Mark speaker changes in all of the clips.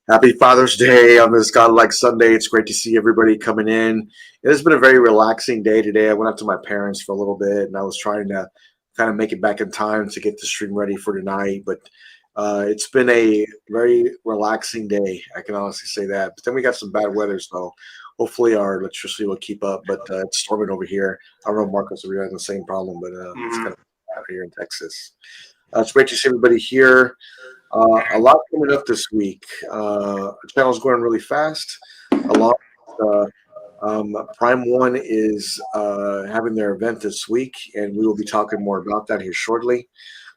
Speaker 1: Happy Father's Day on this Godlike Sunday. It's great to see everybody coming in. It has been a very relaxing day today. I went up to my parents for a little bit, and I was trying to kind of make it back in time to get the stream ready for tonight. But it's been a very relaxing day. I can honestly say that. But then we got some bad weather, so hopefully our electricity will keep up. But it's storming over here. I don't know, Marcos, if you're having the same problem, but it's kind of out here in Texas. It's great to see everybody here. A lot coming up this week. The channel's going really fast. A lot. Prime One is having their event this week, and we will be talking more about that here shortly.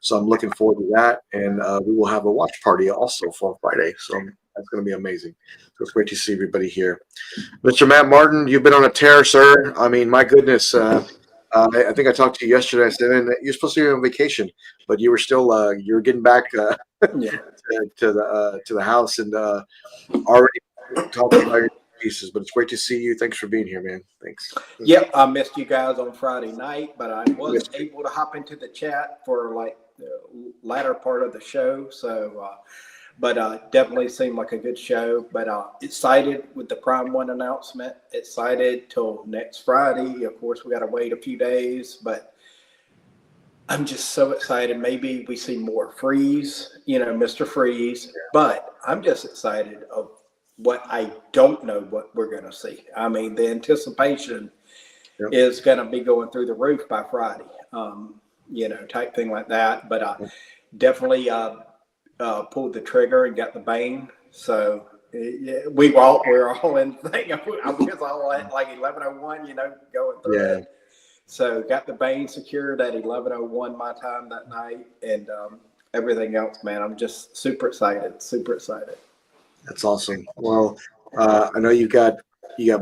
Speaker 1: So I'm looking forward to that, and we will have a watch party also for Friday. So that's going to be amazing. So it's great to see everybody here. Mr. Matt Martin, you've been on a tear, sir. I mean, my goodness. I think I talked to you yesterday. I said, man, you're supposed to be on vacation, but you were still you were getting back to the house and already talking about your pieces. But it's great to see you. Thanks for being here, man. Thanks.
Speaker 2: Yep, I missed you guys on Friday night, but I was able to hop into the chat for like the latter part of the show. So, but definitely seemed like a good show. But excited with the Prime One announcement. Excited till next Friday. Of course, we got to wait a few days, but I'm just so excited. Maybe we see more Freeze, Mr. Freeze. But I'm just excited of what I don't know what we're going to see. I mean, the anticipation is going to be going through the roof by Friday, type thing like that. But definitely pulled the trigger and got the Bane. So we're all in the thing. I was all at like 11:01, going through it. So got the Bane secured at 11:01 my time that night, and everything else, man. I'm just super excited. Super excited.
Speaker 1: That's awesome. Well, I know you got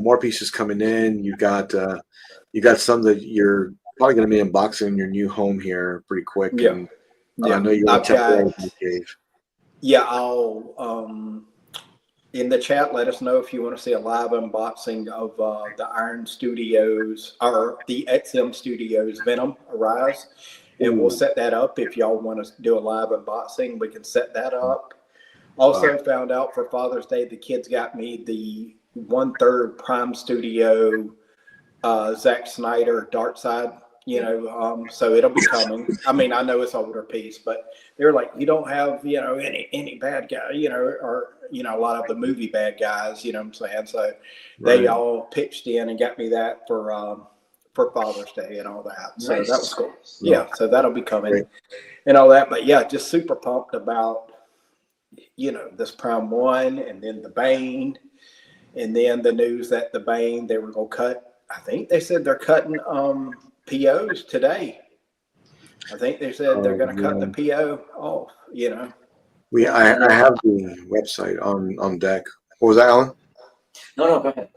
Speaker 1: more pieces coming in. You got some that you're probably going to be unboxing in your new home here pretty quick.
Speaker 2: Yeah.
Speaker 1: And I know you're in the cave.
Speaker 2: Yeah, I'll in the chat, let us know if you want to see a live unboxing of the Iron Studios or the XM Studios Venom Arise. And we'll set that up. If y'all want to do a live unboxing, we can set that up. Also found out for Father's Day, the kids got me the 1/3 Prime Studio Zack Snyder Dark Side, so it'll be coming. I mean, I know it's an older piece, but they're like, you don't have, any bad guy, or, a lot of the movie bad guys, what I'm saying? So they all pitched in and got me that for Father's Day and all that. So that was cool. Yeah. So that'll be coming and all that. But yeah, just super pumped about, this Prime One, and then the Bane, and then the news that the Bane, they were going to cut. I think they said they're cutting POs today. I think they said they're going to cut the PO off,
Speaker 1: I have the website on deck. What was that, Alan?
Speaker 3: No, go ahead.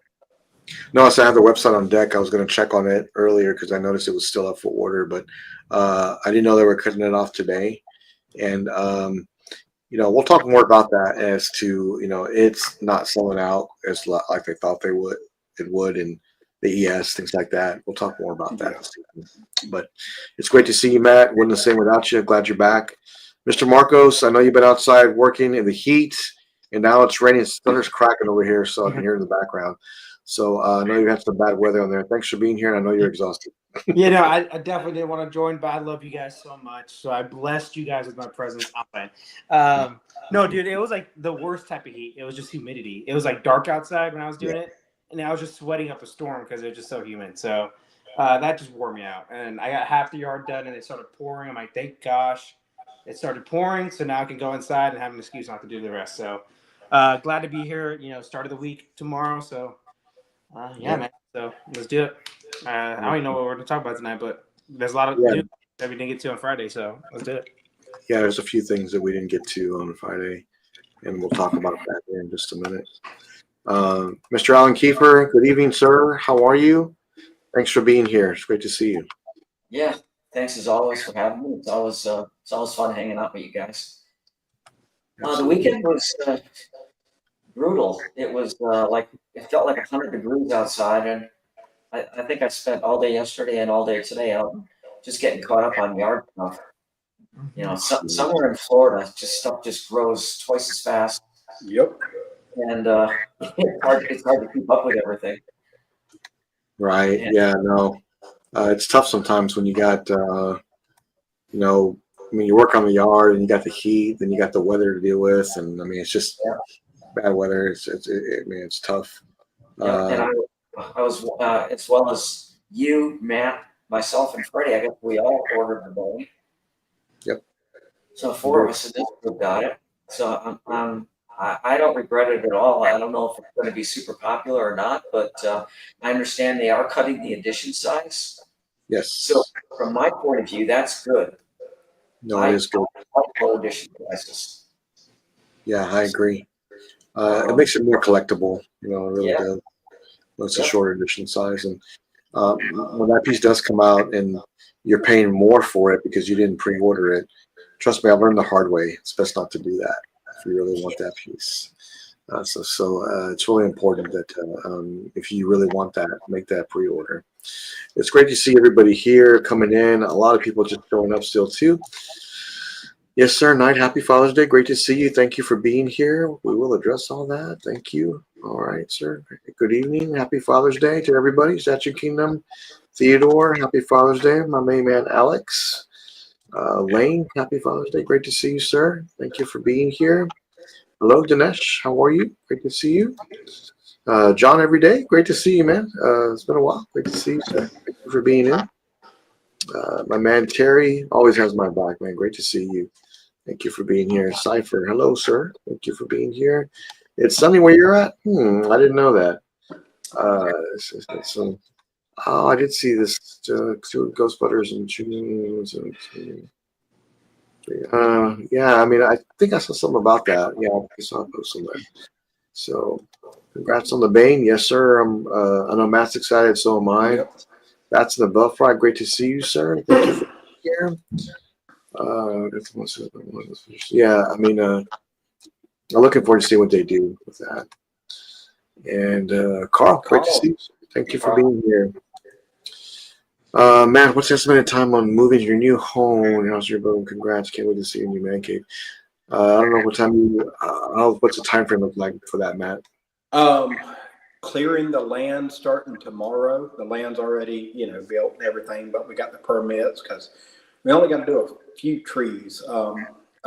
Speaker 1: No, so I have the website on deck. I was going to check on it earlier because I noticed it was still up for order, but I didn't know they were cutting it off today. And we'll talk more about that as to, it's not selling out as like they thought it would, and the ES, things like that. We'll talk more about that. But it's great to see you, Matt. Wouldn't the same without you. Glad you're back. Mr. Marcos, I know you've been outside working in the heat, and now it's raining. Thunder's cracking over here, so I can hear it in the background. So I know you had some bad weather on there. Thanks for being here, and I know you're exhausted.
Speaker 4: I definitely didn't want to join, but I love you guys so much. So I blessed you guys with my presence. No, dude, it was like the worst type of heat. It was just humidity. It was like dark outside when I was doing it, and I was just sweating up a storm because it was just so humid. So that just wore me out. And I got half the yard done, and it started pouring. I'm like, thank gosh, it started pouring. So now I can go inside and have an excuse not to do the rest. So glad to be here. Start of the week tomorrow. So man. So let's do it. I don't even know what we're going to talk about tonight, but there's a lot of news that we didn't get to on Friday, so let's do it.
Speaker 1: Yeah, there's a few things that we didn't get to on Friday, and we'll talk about that in just a minute. Mr. Alan Kiefer, good evening, sir. How are you? Thanks for being here. It's great to see you.
Speaker 3: Yeah, thanks as always for having me. It's always fun hanging out with you guys. The weekend was brutal. It was it felt like 100 degrees outside, and I think I spent all day yesterday and all day today out just getting caught up on yard stuff. Somewhere in Florida, stuff just grows twice as fast.
Speaker 2: Yep.
Speaker 3: and it's hard to keep up with everything.
Speaker 1: Right.
Speaker 3: And
Speaker 1: Yeah. No. It's tough sometimes when you got, you know, I mean, you work on the yard and you got the heat, then you got the weather to deal with, and I mean, it's just
Speaker 3: yeah,
Speaker 1: bad weather. I mean, it's tough.
Speaker 3: yeah, and
Speaker 1: Uh,
Speaker 3: I was as well as you, Matt, myself, and Freddie. I guess we all ordered the bone.
Speaker 1: yep.
Speaker 3: So four of us in this group got it. So I don't regret it at all. I don't know if it's going to be super popular or not, but I understand they are cutting the edition size.
Speaker 1: Yes.
Speaker 3: So from my point of view, that's good.
Speaker 1: No, it is good.
Speaker 3: like low edition prices.
Speaker 1: Yeah, I agree. It makes it more collectible. You know, it really
Speaker 3: Yeah.
Speaker 1: does. When it's a
Speaker 3: Yep.
Speaker 1: short edition size, and when that piece does come out and you're paying more for it because you didn't pre-order it, trust me, I learned the hard way. It's best not to do that if you really want that piece. So it's really important that if you really want that, make that pre-order. It's great to see everybody here coming in. A lot of people just showing up still too. Yes, sir. Knight, happy Father's Day. Great to see you. Thank you for being here. We will address all that. Thank you. All right, sir. Good evening. Happy Father's Day to everybody. Statue Kingdom. Theodore, happy Father's Day. My main man, Alex. Lane, happy Father's Day. Great to see you, sir. Thank you for being here. Hello, Dinesh. How are you? Great to see you. John, every day. Great to see you, man. It's been a while. Great to see you, sir. Thank you for being in. My man, Terry, always has my back, man. Great to see you. Thank you for being here. Cypher, hello, sir. Thank you for being here. It's sunny where you're at? I didn't know that. I did see this. Two Ghost Butters and tunes. Yeah, I mean, I think I saw something about that. Yeah, I saw a post on that. So, congrats on the Bane. Yes, sir. I know Matt's excited, so am I.
Speaker 2: Yep.
Speaker 1: That's the Buff Fry. Great to see you, sir. Thank you for being here. Yeah, I mean, I'm looking forward to see what they do with that. And Carl, great to see you. Thank you for being here. Matt, what's the estimated time on moving to your new home? How's your building? Congrats. Can't wait to see you in your man cave. I don't know what time you, what's the time frame look like for that, Matt?
Speaker 2: Clearing the land starting tomorrow. The land's already, built and everything, but we got the permits because we only got to do a few trees, a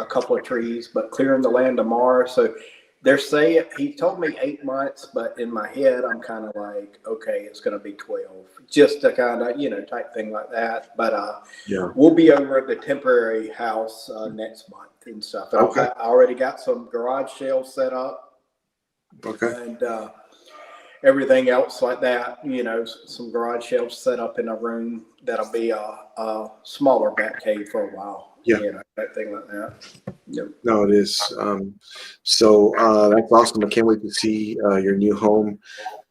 Speaker 2: couple of trees, but clearing the land tomorrow. So they're saying, he told me 8 months, but in my head, I'm kind of like, okay, it's going to be 12, just to kind of, type thing like that. But
Speaker 1: Yeah.
Speaker 2: we'll be over at the temporary house next month and stuff. And
Speaker 1: Okay.
Speaker 2: I already got some garage shelves set up.
Speaker 1: Okay.
Speaker 2: And everything else like that, some garage shelves set up in a room that'll be a smaller bat cave for a while.
Speaker 1: Yeah.
Speaker 2: That thing like that. Yep.
Speaker 1: No, it is. So that's awesome. I can't wait to see your new home.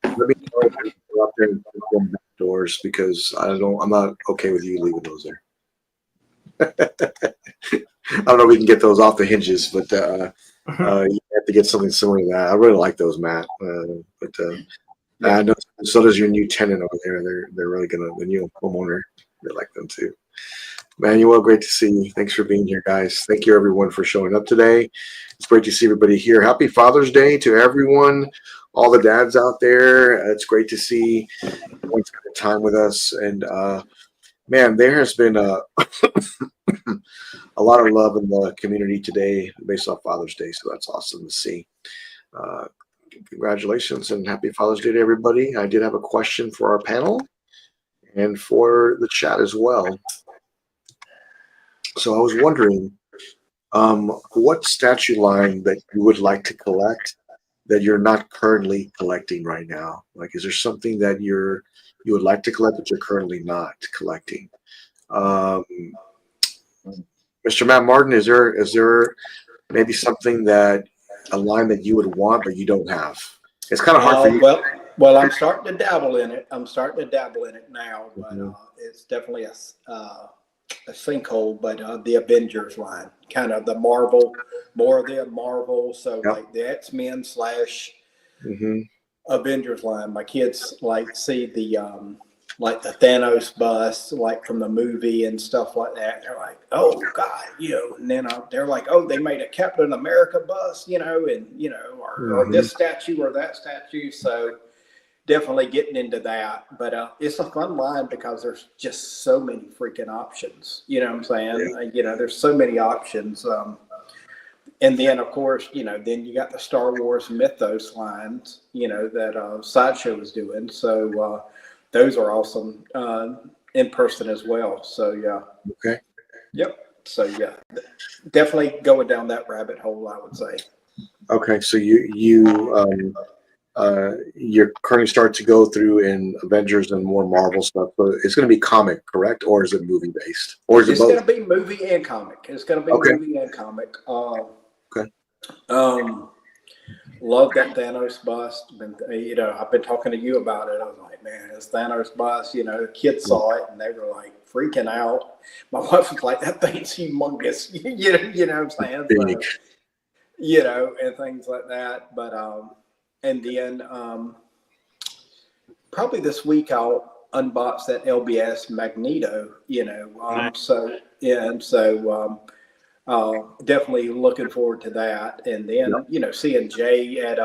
Speaker 1: Let me know if you go up there and put them back doors because I'm not okay with you leaving those there. I don't know if we can get those off the hinges, but you have to get something similar to that. I really like those, Matt. I know so does your new tenant over there. They're really the new homeowner. They like them too. Manuel, great to see you. Thanks for being here, guys. Thank you, everyone, for showing up today. It's great to see everybody here. Happy Father's Day to everyone, all the dads out there. It's great to see everyone spending time with us. And, man, there has been a lot of love in the community today based off Father's Day, so that's awesome to see. Congratulations and happy Father's Day to everybody. I did have a question for our panel and for the chat as well. So I was wondering, what statue line that you would like to collect that you're not currently collecting right now? Like, is there something that you would like to collect that you're currently not collecting? Mr. Matt Martin, is there maybe something a line that you would want but you don't have? It's kind of hard for you.
Speaker 2: Well, I'm starting to dabble in it. Now, but it's definitely a sinkhole, but the Avengers line, kind of the Marvel, more of the Marvel. So like the X-Men / Avengers line. My kids like see the like the Thanos bust, like from the movie and stuff like that. They're like, oh God, and then they're like, oh, they made a Captain America bust, and or this statue or that statue. So definitely getting into that. But it's a fun line because there's just so many freaking options. You know what I'm saying? There's so many options. And then, of course, then you got the Star Wars Mythos lines, that Sideshow is doing. So those are awesome in person as well. So, yeah.
Speaker 1: Okay.
Speaker 2: Yep. So, yeah, definitely going down that rabbit hole, I would say.
Speaker 1: Okay. So you're currently starting to go through in Avengers and more Marvel stuff. So it's going to be comic, correct? Or is it movie based? Or is it both?
Speaker 2: It's going to be movie and comic. It's going to be movie and comic.
Speaker 1: Okay.
Speaker 2: Love that Thanos bust. I've been talking to you about it. I was like, man, it's Thanos bust. The kids saw it and they were like freaking out. My wife was like, that thing's humongous. You know what I'm saying? So, and things like that. But and then probably this week I'll unbox that LBS Magneto.
Speaker 4: Nice.
Speaker 2: So yeah, and so. Definitely looking forward to that. And then, seeing Jay at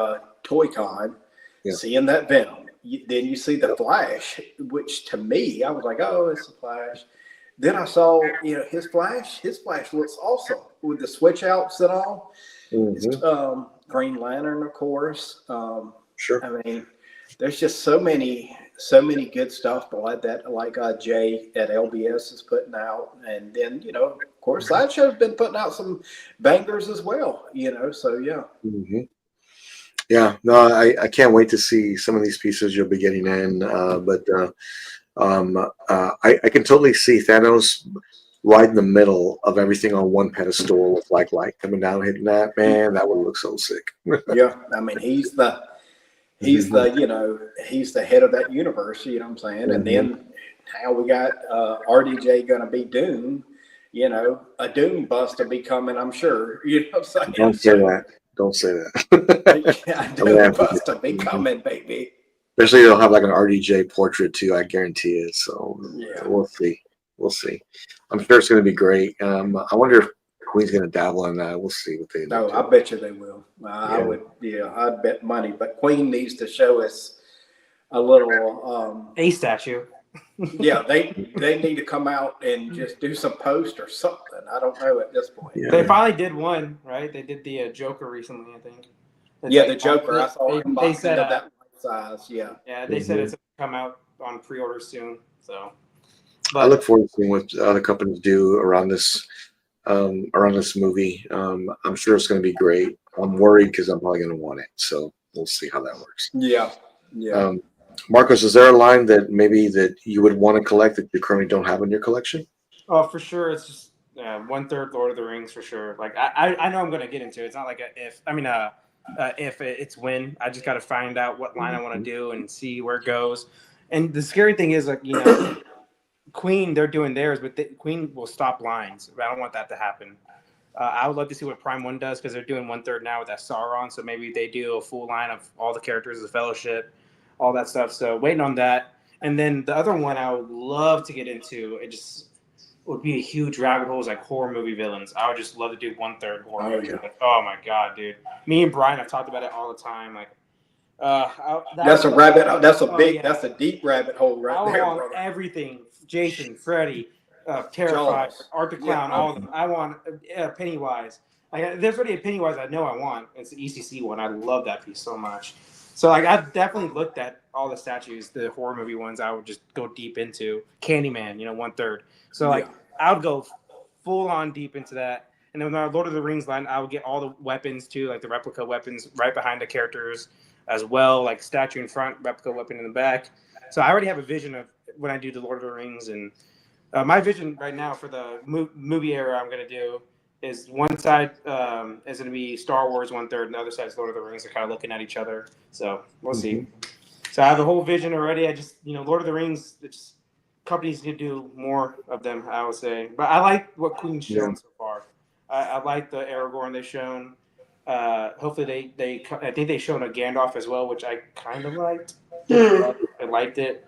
Speaker 2: ToyCon, seeing that Venom. Then you see the Flash, which to me, I was like, oh, it's the Flash. Then I saw, his Flash. His Flash looks awesome with the switch outs and all. Green Lantern, of course.
Speaker 1: Sure.
Speaker 2: I mean, there's just so many good stuff like that, like Jay at LBS is putting out. And then, of course, Sideshow's been putting out some bangers as well, so yeah.
Speaker 1: Yeah, no, I can't wait to see some of these pieces you'll be getting in. I can totally see Thanos right in the middle of everything on one pedestal with like light coming down, hitting that. Man, that would look so sick.
Speaker 2: Yeah, I mean, he's the he's the head of that universe, you know what I'm saying? And then how we got RDJ going to be Doom, a Doom bust to be coming, I'm sure. You know what I'm saying?
Speaker 1: Don't say that. Don't say that.
Speaker 2: Yeah, Doom bust to be coming, baby.
Speaker 1: Especially they'll have like an RDJ portrait too, I guarantee it. So
Speaker 2: yeah.
Speaker 1: We'll see. We'll see. I'm sure it's going to be great. I wonder if Queen's going to dabble in that. We'll see what they do.
Speaker 2: No, I bet you they will. I'd bet money. But Queen needs to show us a little
Speaker 4: a statue.
Speaker 2: Yeah, they need to come out and just do some post or something. I don't know at this point.
Speaker 4: Yeah. They finally did one, right? They did the Joker recently, I think.
Speaker 2: The Joker. I saw
Speaker 4: they said
Speaker 2: of that size. Yeah.
Speaker 4: Yeah, they said it's going to come out on pre-order soon. So,
Speaker 1: I look forward to seeing what other companies do around this movie. I'm sure it's going to be great. I'm worried because I'm probably going to want it. So we'll see how that works.
Speaker 2: Yeah. Yeah.
Speaker 1: Marcos, is there a line that you would want to collect that you currently don't have in your collection?
Speaker 4: Oh, for sure. It's just 1/3 Lord of the Rings for sure. Like I know I'm going to get into it. It's not like if it's when. I just got to find out what line I want to do and see where it goes. And the scary thing is, like, Queen, they're doing theirs, but Queen will stop lines. I don't want that to happen. I would love to see what Prime 1 does because they're doing 1/3 now with that Sauron. So maybe they do a full line of all the characters of the Fellowship, all that stuff. So waiting on that. And then the other one I would love to get into, it just would be a huge rabbit hole, is like horror movie villains. I would just love to do 1/3 horror movie. Like, oh my God, dude. Me and Brian have talked about it all the time. Like,
Speaker 2: that's a rabbit. That's a deep rabbit hole right there.
Speaker 4: I want everything. Jason, Freddy, Terrifier, Art the Clown, all of them. I want Pennywise. There's already a Pennywise I know I want. It's the ECC one. I love that piece so much. So like I've definitely looked at all the statues, the horror movie ones. I would just go deep into Candyman. 1/3. So I would go full on deep into that. And then with my Lord of the Rings line, I would get all the weapons too, like the replica weapons right behind the characters as well, like statue in front, replica weapon in the back. So I already have a vision of when I do the Lord of the Rings, and my vision right now for the movie era I'm going to do is one side is going to be Star Wars 1/3, and the other side is Lord of the Rings. They're kind of looking at each other. So we'll see. So I have a whole vision already. I just, Lord of the Rings, it's companies need to do more of them, I would say. But I like what Queen's shown so far. I like the Aragorn they've shown. Hopefully I think they showed a Gandalf as well, which I kind of liked. I liked it.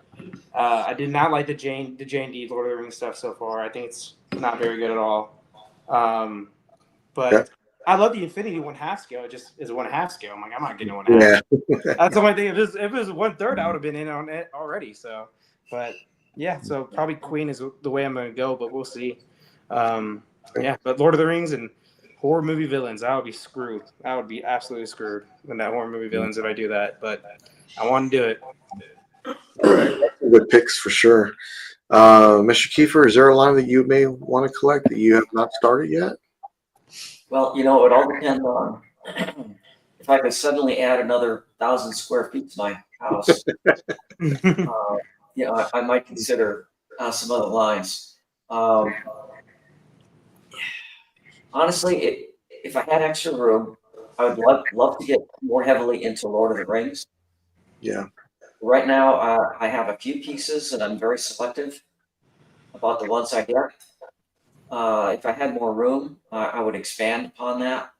Speaker 4: I did not like the JND Lord of the Rings stuff so far. I think it's not very good at all. But
Speaker 1: Okay.
Speaker 4: I love the Infinity 1/2 scale. It just is a 1/2 scale. I'm like, I'm not getting a 1/2.
Speaker 1: Yeah.
Speaker 4: That's the only thing. If it was 1/3, I would have been in on it already. So, but yeah, so probably Queen is the way I'm going to go, but we'll see. Yeah, but Lord of the Rings and horror movie villains, I would be screwed. I would be absolutely screwed in that horror movie villains if I do that. But I want to do it.
Speaker 1: Right. Good picks for sure. Mr. Kiefer, is there a line that you may want to collect that you have not started yet?
Speaker 3: Well, you know, it all depends on if I could suddenly add another 1,000 square feet to my house. I might consider some other lines. Honestly, if I had extra room, I would love to get more heavily into Lord of the Rings.
Speaker 1: Yeah.
Speaker 3: Right now, I have a few pieces, and I'm very selective about the ones I get. If I had more room, I would expand upon that.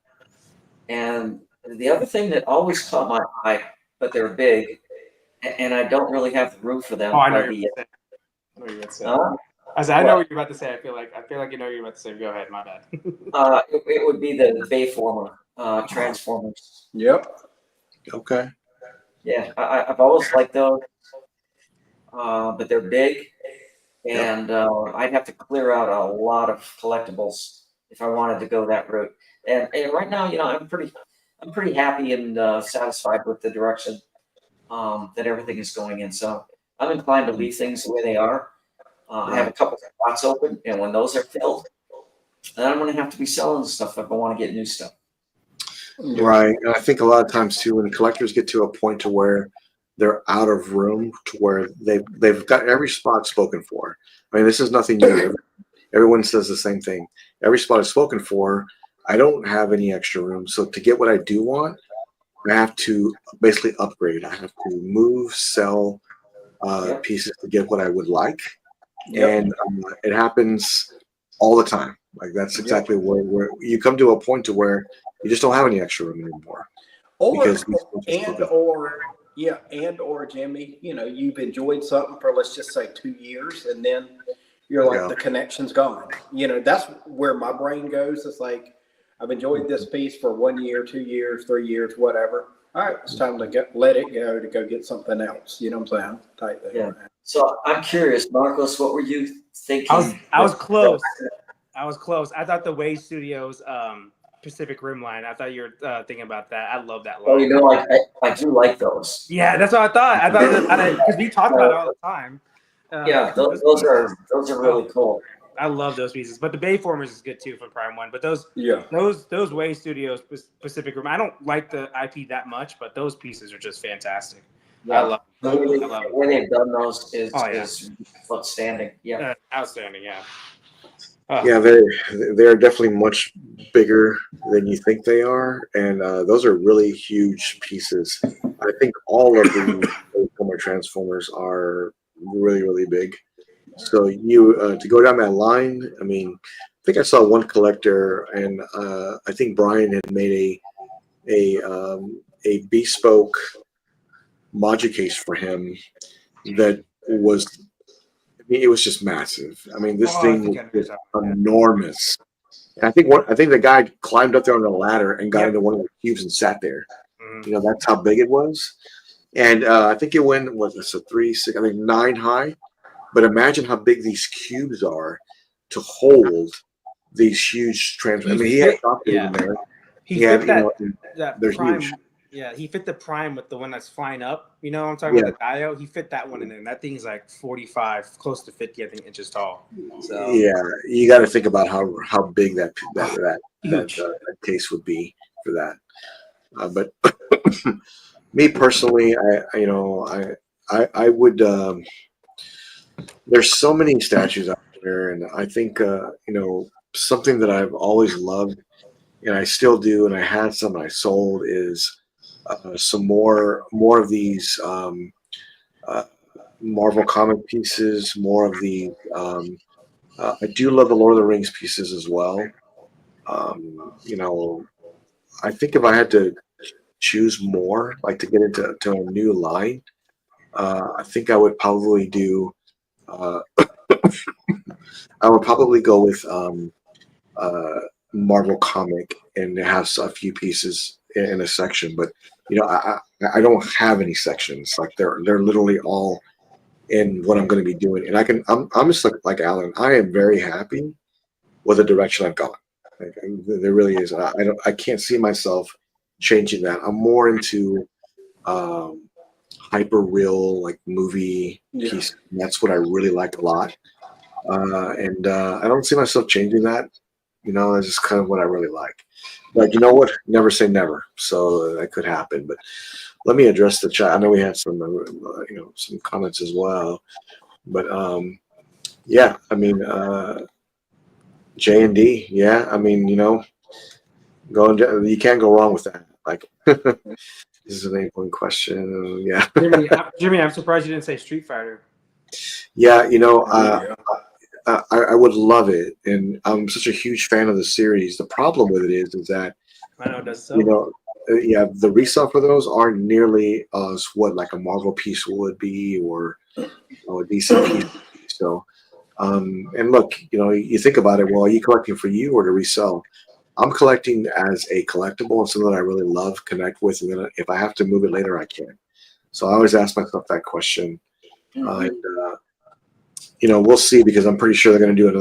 Speaker 3: And the other thing that always caught my eye, but they're big, and I don't really have the room for them.
Speaker 4: Oh, I know
Speaker 3: are
Speaker 4: what
Speaker 3: the,
Speaker 4: you're about to say.
Speaker 3: uh,
Speaker 4: I said, I know what you're about to say. I feel like you know what you're about to say. Go ahead, my bad.
Speaker 3: it would be the Bayformer Transformers.
Speaker 2: Yep.
Speaker 1: Okay.
Speaker 3: Yeah, I've always liked those, but they're big, and I'd have to clear out a lot of collectibles if I wanted to go that route. And right now, you know, I'm pretty happy and satisfied with the direction that everything is going in. So I'm inclined to leave things the way they are. I have a couple spots open, and when those are filled, then I'm going to have to be selling stuff if I want to get new stuff.
Speaker 1: Right. And I think a lot of times too, when collectors get to a point to where they're out of room, to where they've got every spot spoken for. I mean, this is nothing new. Everyone says the same thing. Every spot is spoken for. I don't have any extra room. So to get what I do want, I have to basically upgrade. I have to move, sell pieces to get what I would like.
Speaker 2: Yep.
Speaker 1: And it happens all the time. Like that's exactly where you come to a point to where you just don't have any extra room anymore. Or
Speaker 2: Jimmy, you know, you've enjoyed something for, let's just say, 2 years, and then you're like, the connection's gone. You know, that's where my brain goes. It's like, I've enjoyed this piece for 1 year, 2 years, 3 years, whatever. All right, it's time to let it go to go get something else. You know what I'm saying? Type thing.
Speaker 3: Yeah. So I'm curious, Marcos, what were you thinking?
Speaker 4: I was close. I thought the Way Studios Pacific Rim line. I thought you were thinking about that. I love that line.
Speaker 3: Oh, you know, I do like those.
Speaker 4: Yeah, that's what I thought. I thought because we talk about it all the time.
Speaker 3: Those are really cool.
Speaker 4: I love those pieces, but the Bayformers is good too for Prime One. But those Way Studios Pacific Rim, I don't like the IP that much, but those pieces are just fantastic.
Speaker 3: Yeah.
Speaker 4: I love
Speaker 3: the way they've done those is outstanding. Yeah,
Speaker 4: outstanding. Yeah.
Speaker 1: Yeah, they're definitely much bigger than you think they are, and those are really huge pieces. I think all of the Transformers are really, really big. So you to go down that line, I mean, I think I saw one collector, and I think Brian had made a bespoke module case for him that was. I mean, it was just massive. I mean, this thing was enormous. And I think the guy climbed up there on the ladder and got into one of the cubes and sat there. Mm-hmm. You know, that's how big it was. And I think it went, what was it, 3, 6, I think 9 high. But imagine how big these cubes are to hold these huge Transformers. I mean, he had doctors in there.
Speaker 4: He had,
Speaker 1: they're
Speaker 4: prime,
Speaker 1: huge.
Speaker 4: Yeah, he fit the Prime with the one that's flying up. You know what I'm talking about? The Dio. He fit that one in there. And that thing's like 45, close to 50, I think, inches tall. So
Speaker 1: yeah, you got to think about how big that case would be for that. But me personally, I would. There's so many statues out there, and I think something that I've always loved, and I still do, and I had some and I sold is some more of these Marvel comic pieces, more of the. I do love the Lord of the Rings pieces as well. I think if I had to choose more, like to get into a new line, I think I would probably do. Uh, I would probably go with uh, Marvel comic and have a few pieces in a section. But I don't have any sections. Like they're literally all in what I'm going to be doing, and I'm just like Alan. I am very happy with the direction I've gone. Like, there really is. I can't see myself changing that. I'm more into um, hyper real like movie piece. And that's what I really like a lot. And I don't see myself changing that. That's just kind of what I really like. But you know what? Never say never. So that could happen. But let me address the chat. I know we had some, some comments as well. But yeah, I mean, JND. Yeah, I mean, you can't go wrong with that. Like, this is an 8-point question. Yeah,
Speaker 4: Jimmy, I'm surprised you didn't say Street Fighter.
Speaker 1: yeah. I would love it, and I'm such a huge fan of the series. The problem with it is that
Speaker 4: I know it does so.
Speaker 1: yeah, the resale for those aren't nearly as what like a Marvel piece would be or a DC piece. So, and look, you think about it. Well, are you collecting for you or to resell? I'm collecting as a collectible and something that I really love, connect with, and then if I have to move it later, I can. So I always ask myself that question, and we'll see because I'm pretty sure they're going to do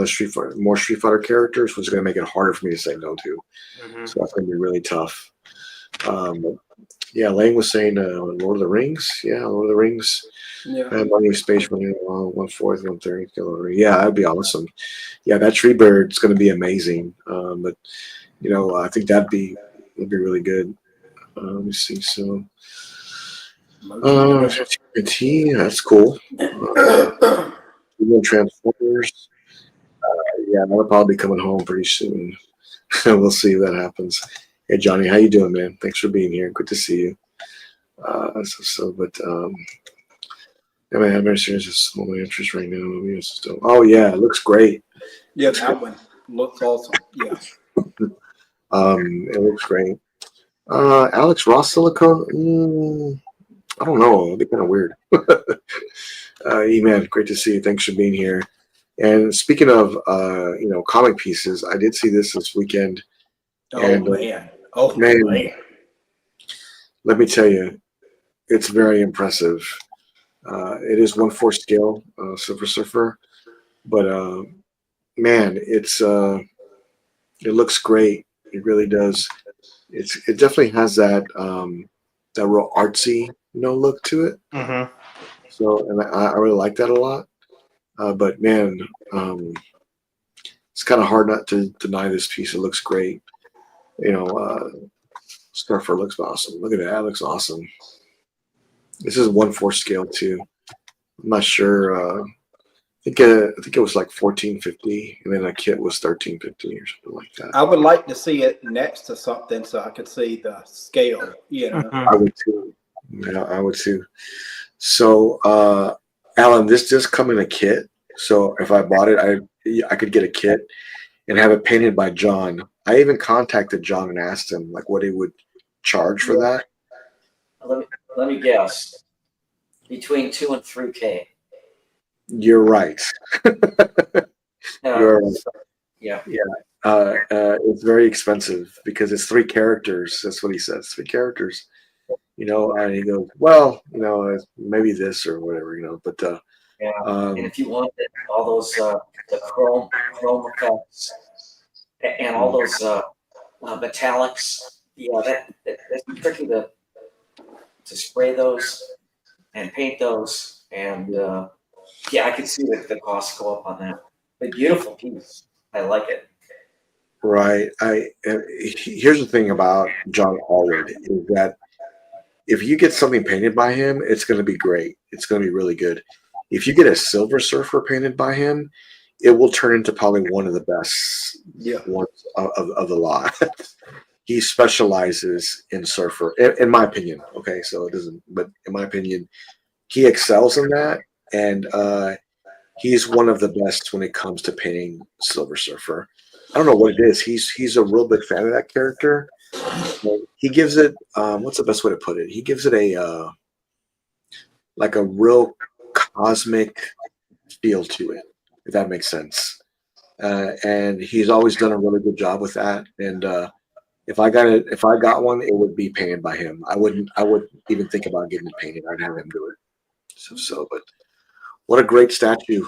Speaker 1: more Street Fighter characters, which is going to make it harder for me to say no to. So that's going to be really tough. Yeah, Lang was saying Lord of the Rings. Yeah, Lord of the Rings.
Speaker 2: Yeah.
Speaker 1: And money space money 1/4, 1/3. Yeah, that'd be awesome. Yeah, that tree bird's going to be amazing. But I think that'd be really good. Let me see. So, TNT, that's cool. Transformers. Yeah, that'll probably be coming home pretty soon. We'll see if that happens. Hey, Johnny, how you doing, man? Thanks for being here. Good to see you. Yeah, man, I'm serious. It's small interest right now. Oh yeah, it looks great.
Speaker 2: Yeah, that one looks awesome. Yeah.
Speaker 1: It looks great. Alex Ross silicone. I don't know. It'd be kind of weird. E-Man, great to see you. Thanks for being here. And speaking of comic pieces, I did see this weekend. And,
Speaker 2: man.
Speaker 1: Let me tell you, it's very impressive. It is 1/4 scale, Silver Surfer, but man, it looks great. It really does. It definitely has that real artsy look to it.
Speaker 4: Mm-hmm.
Speaker 1: So, and I really like that a lot. But man, it's kind of hard not to deny this piece. It looks great. Surfer looks awesome. Look at that. That looks awesome. This is 1/4 scale too. I'm not sure. I think it was like 1450, and then a kit was 1350 or something like that.
Speaker 2: I would like to see it next to something so I could see the scale.
Speaker 1: I would too. Yeah, I would too. So, Alan, this does come in a kit. So if I bought it, I could get a kit and have it painted by John. I even contacted John and asked him like what he would charge for that.
Speaker 3: Let me guess. Between 2 and 3K.
Speaker 1: You're right. You're right.
Speaker 3: Yeah.
Speaker 1: It's very expensive because it's 3 characters. That's what he says. 3 characters. And he goes, well, maybe this or whatever, but
Speaker 3: and if you want all those the chrome effects and all those metallics, that's tricky to spray those and paint those, and I could see the costs go up on that. But beautiful piece, I like it.
Speaker 1: Right. Here's the thing about John Allred is that if you get something painted by him, it's going to be great. It's going to be really good. If you get a Silver Surfer painted by him, it will turn into probably one of the best ones of the lot. He specializes in Surfer, in my opinion. Okay, so it doesn't, but in my opinion, he excels in that, and he's one of the best when it comes to painting Silver Surfer. I don't know what it is. He's a real big fan of that character. He gives it what's the best way to put it? He gives it a like a real cosmic feel to it, if that makes sense. And he's always done a really good job with that. And if I got one, it would be painted by him. I wouldn't even think about getting it painted. I'd have him do it. But what a great statue.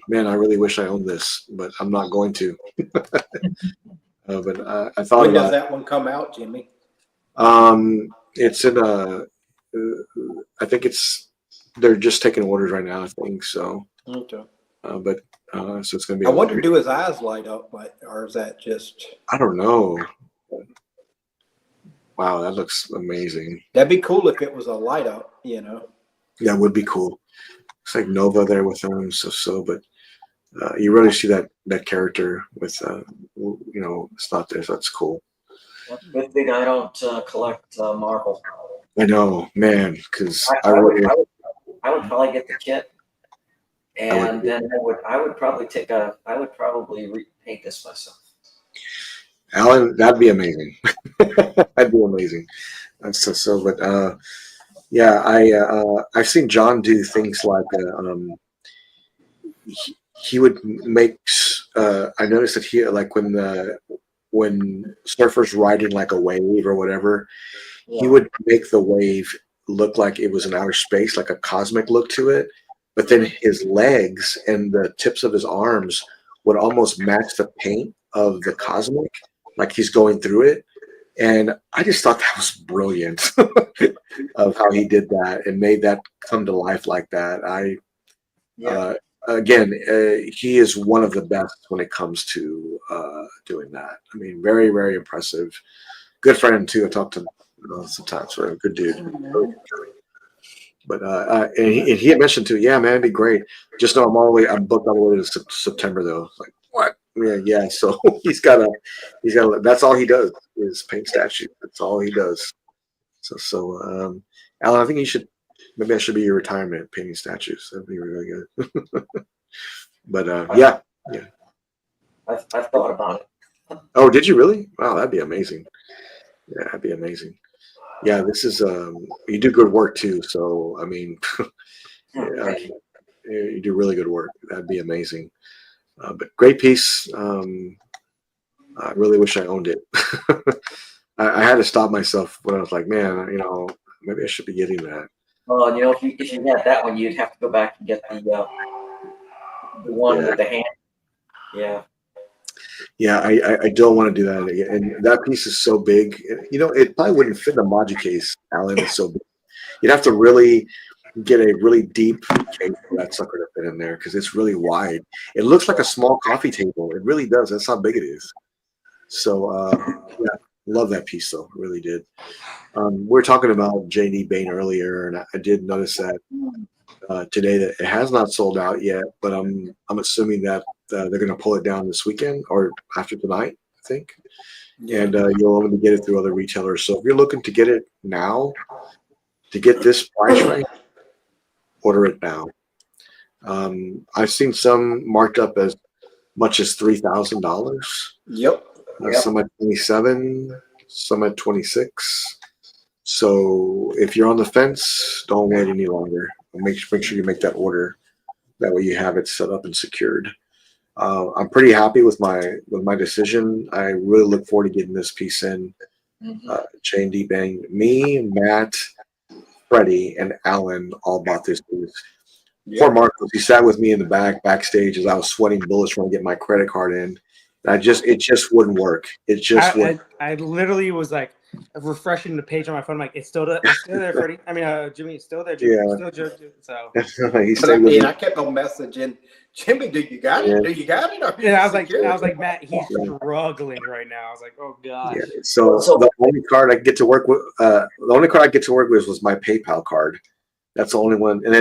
Speaker 1: Man, I really wish I owned this, but I'm not going to. But I thought
Speaker 2: When does
Speaker 1: about
Speaker 2: that one come out, Jimmy?
Speaker 1: it's in I think they're just taking orders right now, I think so.
Speaker 2: Okay.
Speaker 1: But so it's going to be.
Speaker 2: I wonder, do his eyes light up, or is that just?
Speaker 1: I don't know. Wow, that looks amazing.
Speaker 2: That'd be cool if it was a light up, you know.
Speaker 1: Yeah, it would be cool. It's like Nova there with him, but you really see that character with it's not there, so that's cool.
Speaker 3: Good thing I don't collect Marvel.
Speaker 1: I know, man, because
Speaker 3: I would probably get the kit, and then I would probably repaint this myself.
Speaker 1: Alan, that'd be amazing. That'd be amazing. But yeah, I've seen John do things like he would make. I noticed that he like when surfers riding like a wave or whatever, he would make the wave look like it was in outer space, like a cosmic look to it. But then his legs and the tips of his arms would almost match the paint of the cosmic, like he's going through it. And I just thought that was brilliant of how he did that and made that come to life like that. Again, he is one of the best when it comes to doing that. I mean, very, very impressive. Good friend too. I talked to him sometimes. For a good dude. But and he had mentioned too. Yeah, man, it'd be great. Just know I'm booked all the way to September though. Like what? Yeah. So he's got a. That's all he does is paint statues. That's all he does. So Alan, I think maybe I should be your retirement painting statues. That'd be really good. But yeah.
Speaker 3: I've thought about it.
Speaker 1: Oh, did you really? Wow, that'd be amazing. Yeah, that'd be amazing. Yeah, this is you do good work too. So I mean, you do really good work. That'd be amazing. But great piece. I really wish I owned it. I had to stop myself when I was like, man, maybe I should be getting that.
Speaker 3: Well, if you had that one, you'd have to go back and get the one with the hand. Yeah.
Speaker 1: Yeah, I don't want to do that again. And that piece is so big. It probably wouldn't fit in a Maji case, Alan. It's so big. You'd have to really get a really deep case for that sucker to fit in there because it's really wide. It looks like a small coffee table. It really does. That's how big it is. So, yeah, love that piece, though. Really did. We were talking about JND Bane earlier, and I did notice that today that it has not sold out yet, but I'm assuming that they're going to pull it down this weekend or after tonight, I think. And you'll only get it through other retailers. So if you're looking to get it now, to get this price right, order it now. I've seen some marked up as much as $3,000.
Speaker 2: Yep.
Speaker 1: Some at 27, some at 26. So if you're on the fence, don't wait any longer. Make sure you make that order. That way you have it set up and secured. I'm pretty happy with my decision. I really look forward to getting this piece in. JND Bane, me, Matt, Freddie, and Alan all bought this piece.
Speaker 2: Yep.
Speaker 1: Poor Marcos, he sat with me in the backstage as I was sweating bullets trying to get my credit card in. It just wouldn't work. It just wouldn't.
Speaker 4: I literally was like refreshing the page on my phone. I'm like, it's still there, Freddie. I mean, Jimmy, it's still there. Jimmy,
Speaker 1: Yeah.
Speaker 4: it's still Jimmy. So.
Speaker 2: I kept on messaging Jimmy. Do you got it? Do you got it?
Speaker 4: And I was like, Matt, he's struggling right now. I was like, oh gosh.
Speaker 1: Yeah. So the only card I get to work with, was my PayPal card. That's the only one. And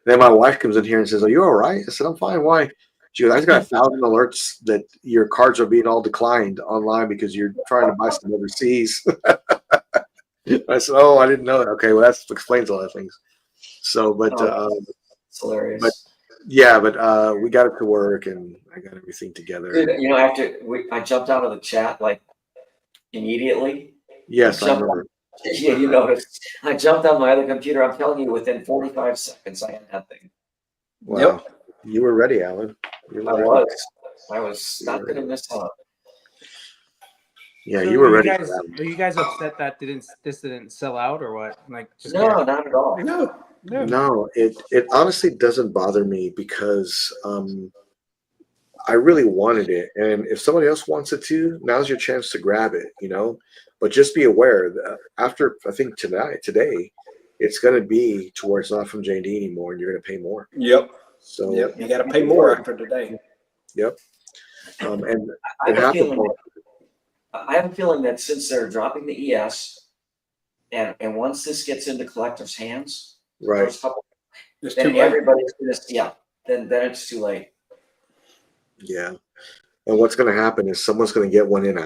Speaker 1: then my wife comes in here and says, "Are you all right?" I said, "I'm fine. Why?" She goes, "I just got 1,000 alerts that your cards are being all declined online because you're trying to buy some overseas." I said, "Oh, I didn't know that." Okay, well that explains a lot of things. So, but
Speaker 3: it's hilarious.
Speaker 1: But we got it to work and I got everything together.
Speaker 3: After I jumped out of the chat like immediately.
Speaker 1: Yes, I remember.
Speaker 3: Yeah, you noticed. I jumped on my other computer. I'm telling you, within 45 seconds, I had that thing.
Speaker 1: Wow.
Speaker 2: Yep.
Speaker 1: You were ready, Alan. You
Speaker 3: I
Speaker 1: were ready.
Speaker 3: was. I was not going to miss out.
Speaker 1: Yeah,
Speaker 4: So
Speaker 1: you were
Speaker 4: are
Speaker 1: ready
Speaker 4: you
Speaker 1: for
Speaker 4: guys,
Speaker 1: that one.
Speaker 4: are you guys upset that this didn't sell out or what? Like just
Speaker 3: No, not at all.
Speaker 2: No.
Speaker 1: No, it honestly doesn't bother me because I really wanted it, and if somebody else wants it too, now's your chance to grab it, you know. But just be aware that after I think today, it's going to be to where it's not from JD anymore, and you're going to pay more.
Speaker 2: Yep.
Speaker 1: So
Speaker 2: Yep. You got to pay more after today.
Speaker 1: Yep. And
Speaker 3: I
Speaker 1: it
Speaker 3: have a
Speaker 1: happened.
Speaker 3: feeling. I have a feeling that since they're dropping the ES, and once this gets into collectors' hands,
Speaker 1: Right.
Speaker 3: first couple,
Speaker 2: It's too
Speaker 3: then
Speaker 2: late.
Speaker 3: everybody's gonna then it's too late.
Speaker 1: Yeah. And what's going to happen is someone's going to get one in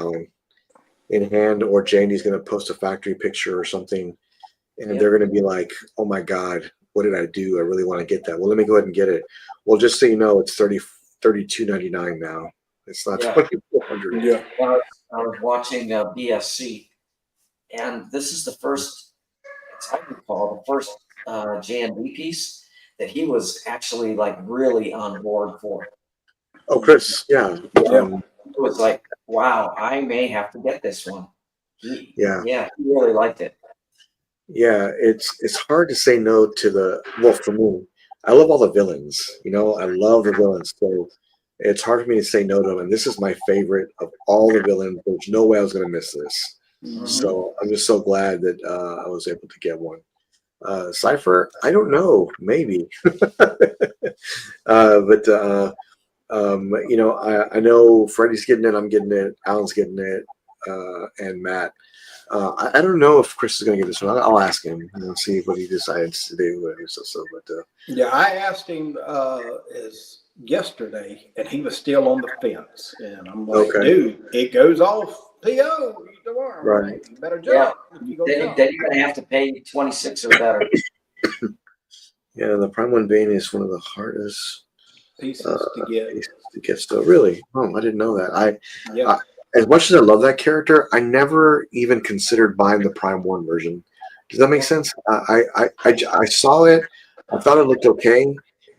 Speaker 1: hand, or JD's going to post a factory picture or something, and they're going to be like, "Oh my God, what did I do? I really want to get that. Well, let me go ahead and get it." Well, just so you know, it's $32.99 now. It's not
Speaker 3: Yeah.
Speaker 1: $2,400.
Speaker 2: Yeah.
Speaker 3: I was watching BSC, and this is the first, as I recall, the first JND piece that he was actually like really on board for.
Speaker 1: Oh, Chris, yeah.
Speaker 3: It was like, wow, I may have to get this one. He really liked it.
Speaker 1: Yeah, it's hard to say no to well, for me, I love all the villains, you know, I love the villains. So it's hard for me to say no to them. And this is my favorite of all the villains. There's no way I was going to miss this.
Speaker 2: Mhm.
Speaker 1: So I'm just so glad that I was able to get one. Cypher, I don't know, maybe. You know, I know Freddie's getting it, I'm getting it, Alan's getting it, and Matt. I don't know if Chris is going to get this one. I'll ask him and see what he decides to do.
Speaker 2: Yeah, I asked him yesterday, and he was still on the fence. And I'm like,
Speaker 1: Okay.
Speaker 2: dude, it goes off PO tomorrow.
Speaker 1: Right.
Speaker 2: Right? You better jump. If you go
Speaker 3: Then you're gonna have to pay 26 or better.
Speaker 1: Yeah, the Prime 1 Bane is one of the hardest
Speaker 2: pieces to get.
Speaker 1: pieces to get. So really, I didn't know that.
Speaker 2: Yeah.
Speaker 1: As much as I love that character, I never even considered buying the Prime 1 version. Does that make sense? I saw it. I thought it looked okay,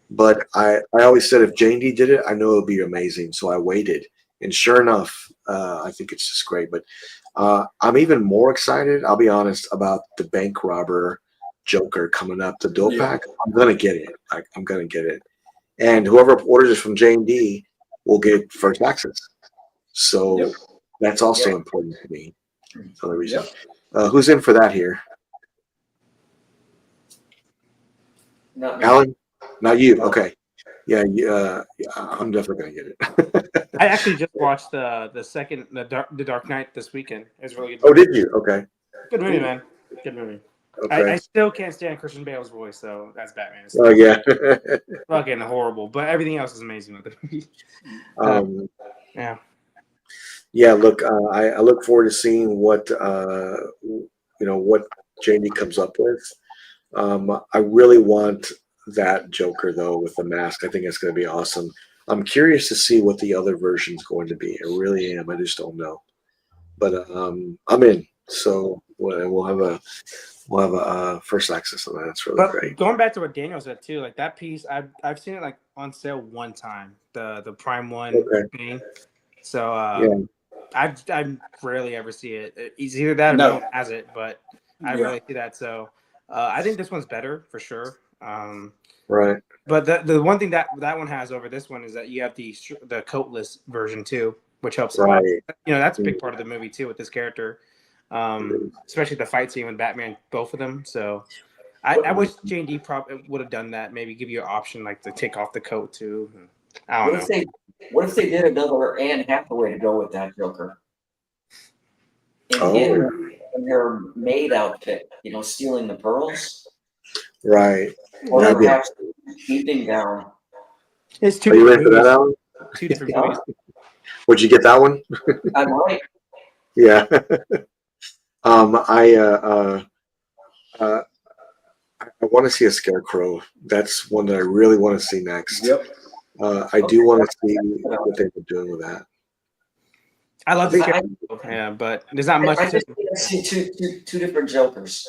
Speaker 1: but I always said if JND did it, I know it would be amazing. So I waited. And sure enough, I think it's just great. But I'm even more excited, I'll be honest, about the bank robber Joker coming up, the dual pack. I'm going to get it. I'm going to get it. And whoever orders it from JND will get first access. So that's also important to me. That's another reason. Who's in for that here?
Speaker 3: Not me.
Speaker 1: Alan? Not you. Okay. Yeah, I'm definitely gonna get it.
Speaker 4: I actually just watched the Dark Knight this weekend. It was really good.
Speaker 1: Oh, did you? Okay.
Speaker 4: Good movie, man. Good movie.
Speaker 1: Okay.
Speaker 4: I still can't stand Christian Bale's voice, so that's Batman. It's
Speaker 1: Oh yeah.
Speaker 4: fucking horrible, but everything else is amazing with it. Yeah.
Speaker 1: Yeah. Look, I look forward to seeing what what JD comes up with. I really want that Joker though with the mask. I think it's going to be awesome. I'm curious to see what the other version's going to be. I really am. I just don't know. But I'm in. So we'll have a first access on that. That's really great.
Speaker 4: Going back to what Daniel said too, like that piece, I've seen it like on sale one time, the Prime 1 Bane. So I rarely ever see it. It's either that or no one has it, but I rarely see that. So I think this one's better for sure.
Speaker 1: Right.
Speaker 4: But the one thing that one has over this one is that you have the coatless version too, which helps a lot. You know, that's a big part of the movie too with this character, especially the fight scene with Batman, both of them. So I wish JND probably would have done that. Maybe give you an option like to take off the coat too. I don't know.
Speaker 3: What if they did another Anne Hathaway to go with that Joker? In her maid outfit, stealing the pearls.
Speaker 1: Right.
Speaker 3: Or perhaps evening gown.
Speaker 4: It's two.
Speaker 1: Are you ready for that, Alan?
Speaker 4: Two different movies.
Speaker 1: Would you get that one?
Speaker 3: I might.
Speaker 1: Yeah. I want to see a Scarecrow. That's one that I really want to see next.
Speaker 2: Yep.
Speaker 1: I do want to see what they've been doing with that.
Speaker 4: I love the Scarecrow, but there's not much.
Speaker 3: I just see see two different Jokers.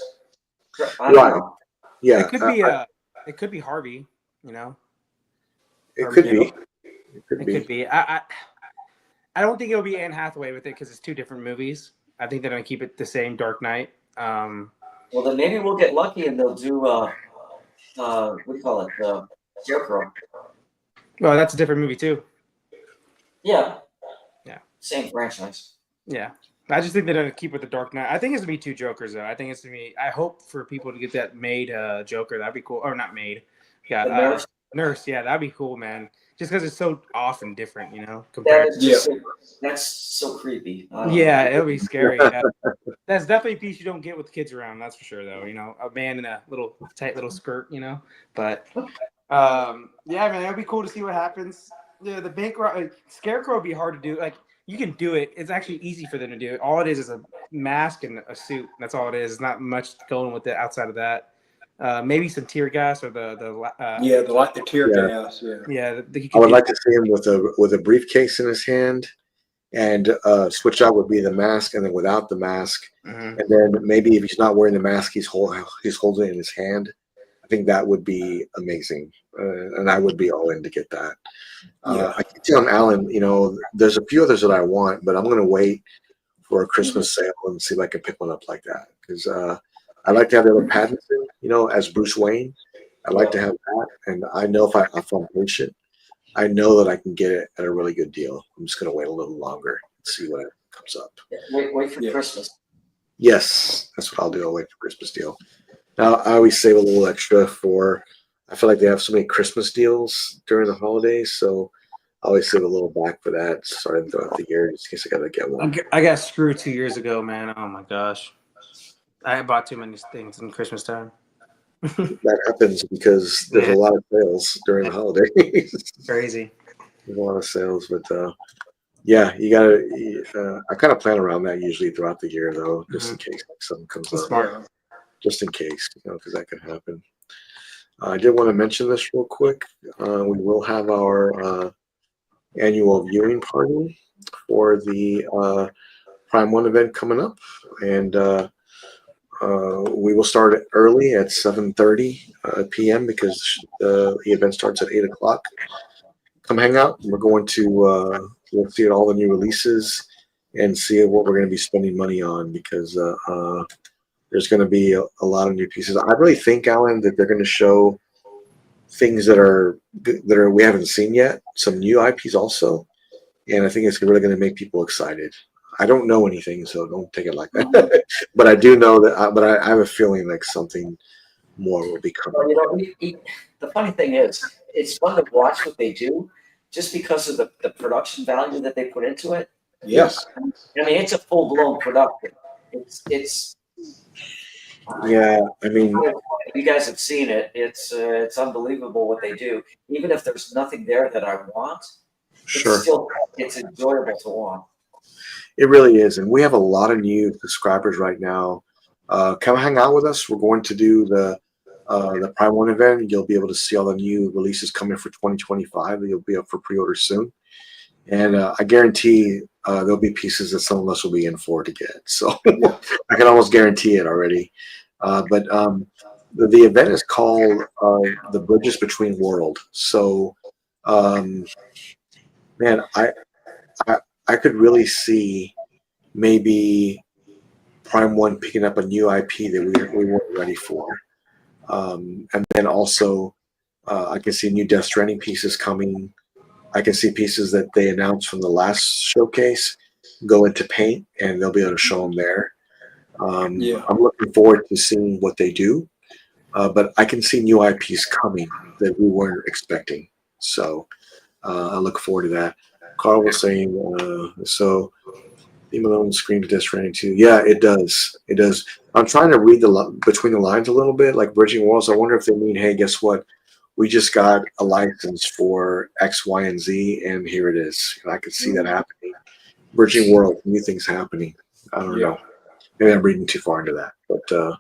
Speaker 3: I don't
Speaker 1: Right.
Speaker 3: know.
Speaker 1: Yeah,
Speaker 4: It could be Harvey. You know,
Speaker 1: it
Speaker 4: or
Speaker 1: could
Speaker 4: Mill.
Speaker 1: be. It could
Speaker 4: It
Speaker 1: be.
Speaker 4: could be. I don't think it'll be Anne Hathaway with it because it's two different movies. I think they're gonna keep it the same Dark Knight.
Speaker 3: Well, then maybe we'll get lucky and they'll do what do you call it? Scarecrow.
Speaker 4: Well, that's a different movie too.
Speaker 3: Yeah.
Speaker 4: Yeah.
Speaker 3: Same franchise.
Speaker 4: Yeah. I just think they're gonna keep with the Dark Knight. I think it's gonna be two Jokers though. I think it's gonna be. I hope for people to get that made Joker. That'd be cool. Or not made. Yeah.
Speaker 3: The Nurse.
Speaker 4: Nurse. Yeah, that'd be cool, man. Just because it's so off and different, you know,
Speaker 3: That
Speaker 4: compared.
Speaker 3: is just that's so creepy. I don't
Speaker 4: Yeah,
Speaker 3: know.
Speaker 4: it'll be scary. Yeah. That's definitely a piece you don't get with kids around. That's for sure, though. You know, a man in a little tight little skirt. You know, but yeah, man, it'd be cool to see what happens. Yeah, the bank Scarecrow would be hard to do. Like you can do it. It's actually easy for them to do it. All it is a mask and a suit. That's all it is. It's not much going with it outside of that. Maybe some tear gas or
Speaker 2: the tear gas. Yeah.
Speaker 4: yeah.
Speaker 1: I would like to see him with a briefcase in his hand, and switch out would be the mask, and then without the mask, and then maybe if he's not wearing the mask, he's holding it in his hand. I think that would be amazing, and I would be all in to get that. I keep telling Alan, you know, there's a few others that I want, but I'm going to wait for a Christmas sale and see if I can pick one up like that because I like to have the other Pattinson, you know, as Bruce Wayne. I like to have that, and I know if I'm patient, I know that I can get it at a really good deal. I'm just going to wait a little longer and see what comes up.
Speaker 3: Wait for Christmas.
Speaker 1: Yes, that's what I'll do. I'll wait for Christmas deal. Now, I always save a little extra for. I feel like they have so many Christmas deals during the holidays, so I always save a little back for that starting throughout the year, just in case I got to get one.
Speaker 4: I got screwed 2 years ago, man. Oh my gosh, I bought too many things in Christmas time.
Speaker 1: That happens because there's a lot of sales during the holidays.
Speaker 4: Crazy.
Speaker 1: There's a lot of sales, but yeah, you gotta. I kind of plan around that usually throughout the year, though, just in case something comes up.
Speaker 4: Smart.
Speaker 1: Just in case, you know, because that could happen. I did want to mention this real quick. We will have our annual viewing party for the Prime One event coming up, and we will start it early at 7:30 p.m. because the event starts at 8 o'clock. Come hang out. We're going to we'll see all the new releases and see what we're going to be spending money on because there's going to be a lot of new pieces. I really think, Alan, that they're going to show things that are we haven't seen yet. Some new IPs also, and I think it's really going to make people excited. I don't know anything, so don't take it like that. But I do know that. But I have a feeling like something more will be coming.
Speaker 3: Well, you know, the funny thing is, it's fun to watch what they do, just because of the production value that they put into it.
Speaker 2: Yes.
Speaker 3: I mean, it's a full blown production. It's.
Speaker 1: Yeah, I mean,
Speaker 3: you guys have seen it. It's unbelievable what they do. Even if there's nothing there that I want,
Speaker 1: sure,
Speaker 3: it's enjoyable to watch.
Speaker 1: It really is, and we have a lot of new subscribers right now. Come hang out with us. We're going to do the Prime One event. You'll be able to see all the new releases coming for 2025. You'll be up for pre-order soon, and I guarantee there'll be pieces that some of us will be in for to get. So I can almost guarantee it already. But the event is called the Bridges Between World. So, man, I could really see maybe Prime One picking up a new IP that we weren't ready for, and then also I can see new Death Stranding pieces coming. I can see pieces that they announced from the last showcase go into paint, and they'll be able to show them there. I'm looking forward to seeing what they do, but I can see new IPs coming that we weren't expecting. So I look forward to that. Carl was saying, so Theme Alone screams Death Stranding 2. Yeah, it does. It does. I'm trying to read between the lines a little bit, like Bridging Worlds. I wonder if they mean, hey, guess what? We just got a license for X, Y, and Z, and here it is. And I could see that happening. Bridging World, new things happening. I don't know. Maybe I'm reading too far into that, but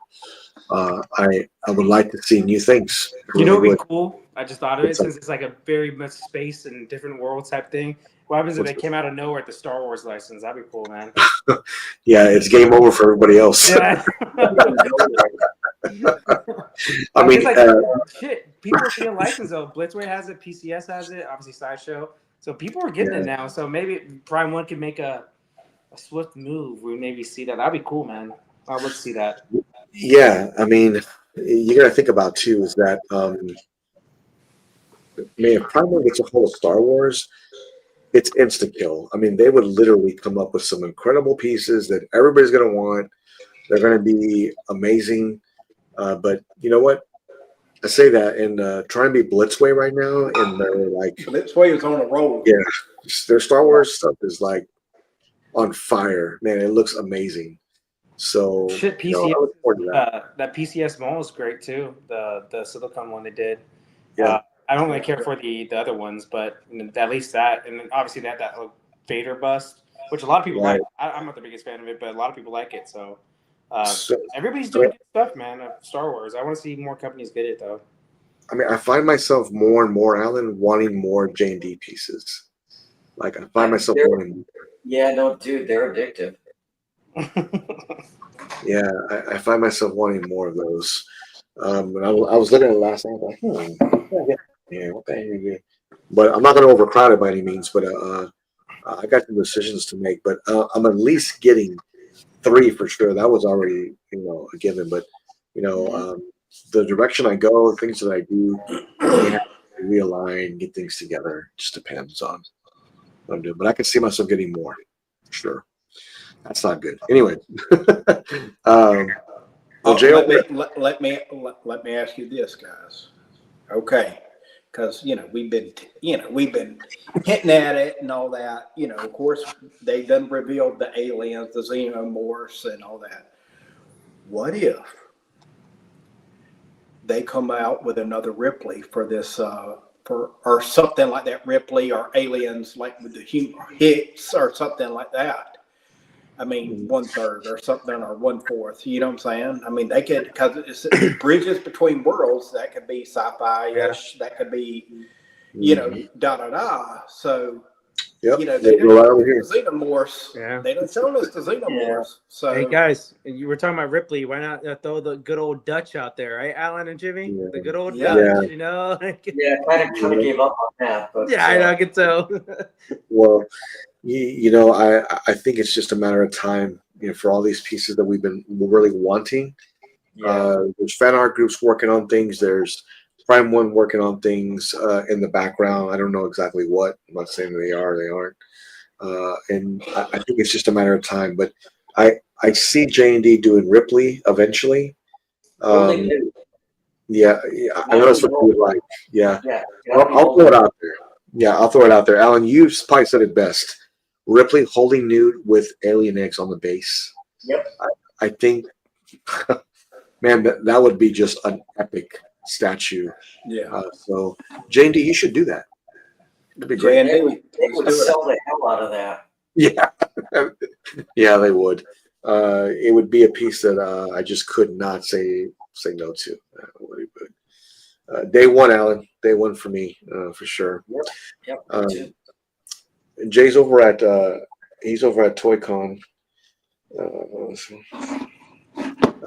Speaker 1: I would like to see new things.
Speaker 4: You know what would be cool? I just thought of it since it's like a very much space and different world type thing. What happens if they came out of nowhere at the Star Wars license? That'd be cool, man.
Speaker 1: Yeah, it's game over for everybody else.
Speaker 4: Yeah.
Speaker 1: I mean,
Speaker 4: shit, people are getting licensed though. Blitzway has it, PCS has it, obviously Sideshow. So people are getting it now. So maybe Prime One could make a swift move. We maybe see that. That'd be cool, man. I'd love to see that.
Speaker 1: yeah, I mean, you got to think about too is that, man, if Prime One gets a hold of Star Wars, it's insta kill. I mean, they would literally come up with some incredible pieces that everybody's going to want. They're going to be amazing. But you know what? I say that and try and be Blitzway right now, and they're like
Speaker 2: Blitzway is on a roll.
Speaker 1: Yeah, their Star Wars stuff is like on fire, man. It looks amazing. So
Speaker 4: shit, PCS.
Speaker 1: You know, I look forward to that.
Speaker 4: That PCS mall is great too. The Silicon one they did.
Speaker 1: Yeah.
Speaker 4: I don't really care for the other ones, but at least that, and then obviously that Vader bust, which a lot of people like. I'm not the biggest fan of it, but a lot of people like it. So, everybody's doing good stuff, man. Of Star Wars. I want to see more companies get it though.
Speaker 1: I mean, I find myself more and more, Alan, wanting more JND pieces. Like I find myself wanting.
Speaker 3: Yeah, no, dude, they're addictive.
Speaker 1: Yeah, I find myself wanting more of those. And I was looking at it last night, like, yeah, what the heck are you doing? But I'm not going to overcrowd it by any means. But I got some decisions to make. But I'm at least getting 3 for sure. That was already, a given. But the direction I go, the things that I do, we have to realign, get things together. Just depends on what I'm doing. But I can see myself getting more, for sure. That's not good. Anyway,
Speaker 2: let me ask you this, guys. Okay, because we've been hitting at it and all that. Of course, they done revealed the aliens, the xenomorphs, and all that. What if they come out with another Ripley for this, or something like that, Ripley or aliens like with the Hicks or something like that? I mean, 1/3 or something, or 1/4. You know what I'm saying? I mean, they could, because it's bridges between worlds. That could be sci-fi-ish. That could be, So,
Speaker 1: they
Speaker 2: didn't xenomorphs.
Speaker 4: Yeah.
Speaker 2: They don't show us the xenomorphs. So,
Speaker 4: hey guys, you were talking about Ripley. Why not throw the good old Dutch out there, right, Alan and Jimmy?
Speaker 1: Yeah.
Speaker 4: The good old
Speaker 2: Yeah.
Speaker 4: Dutch,
Speaker 3: Yeah, kind of gave up on that. But,
Speaker 4: yeah, I can tell.
Speaker 1: Well, I think it's just a matter of time, for all these pieces that we've been really wanting.
Speaker 3: Yeah.
Speaker 1: There's fan art groups working on things. There's Prime One working on things in the background. I don't know exactly what. I'm not saying they are, they aren't. And I think it's just a matter of time. But I see JND doing Ripley eventually. Yeah, I know that's what you would like. Yeah, I'll throw it out there. Yeah, I'll throw it out there. Alan, you probably said it best. Ripley holding Newt with alien eggs on the base.
Speaker 3: Yep.
Speaker 1: I think, man, that would be just an epic statue.
Speaker 2: yeah.
Speaker 1: So, JND, you should do that. It'd be great.
Speaker 3: They would sell the hell out of that.
Speaker 1: Yeah, yeah, they would. It would be a piece that I just could not say no to. Day one, Alan. Day one for me, for sure.
Speaker 3: Yep.
Speaker 1: Jay's over at he's over at ToyCon.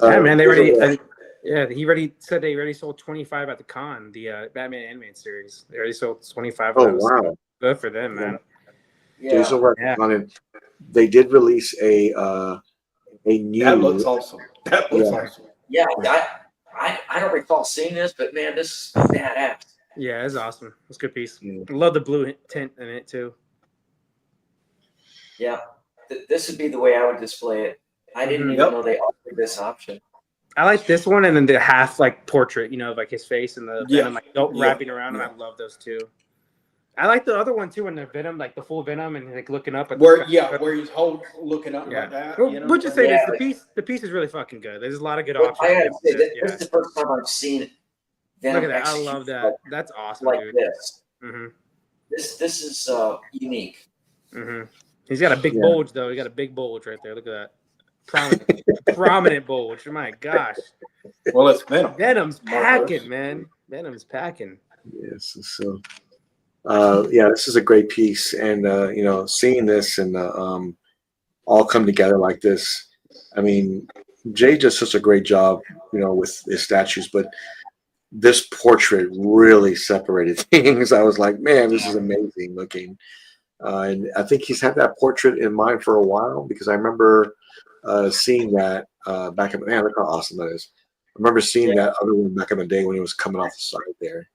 Speaker 4: Yeah, man, they already. He already said they already sold 25 at the con. The Batman animated series. They already sold 25.
Speaker 1: Oh wow!
Speaker 4: Good for them, man.
Speaker 3: Yeah.
Speaker 1: Jay's over at the con, and they did release a new.
Speaker 2: That looks awesome. That looks awesome.
Speaker 3: Yeah, I don't recall seeing this, but man, this is badass.
Speaker 4: Yeah, it's awesome. It's a good piece.
Speaker 1: Yeah.
Speaker 4: I love the blue tint in it too.
Speaker 3: Yeah, this would be the way I would display it. I didn't even know they offered this option.
Speaker 4: I like this one, and then the half portrait, like his face and the Venom wrapping around him. I love those two. I like the other one too, when the Venom, the full Venom, and looking up at
Speaker 2: where he's looking up like that.
Speaker 4: We'll just say this: the piece is really fucking good. There's a lot of good options.
Speaker 3: I gotta say, this is the first time I've seen Venom.
Speaker 4: Look at that! I love that. That's awesome,
Speaker 3: like
Speaker 4: dude.
Speaker 3: this.
Speaker 4: Mm-hmm.
Speaker 3: This is unique.
Speaker 4: Mm-hmm. He's got a big bulge though. He got a big bulge right there. Look at that. Prominent bulge. My gosh.
Speaker 2: Well, it's Venom.
Speaker 4: Venom's packing, man. Venom's packing.
Speaker 1: Yes. So, Yeah, this is a great piece, and seeing this and all come together like this. I mean, Jay does such a great job, with his statues, but this portrait really separated things. I was like, man, this is amazing looking. And I think he's had that portrait in mind for a while because I remember seeing that back in the man. Look how awesome that is. I remember seeing that other one back in the day when he was coming off the side there.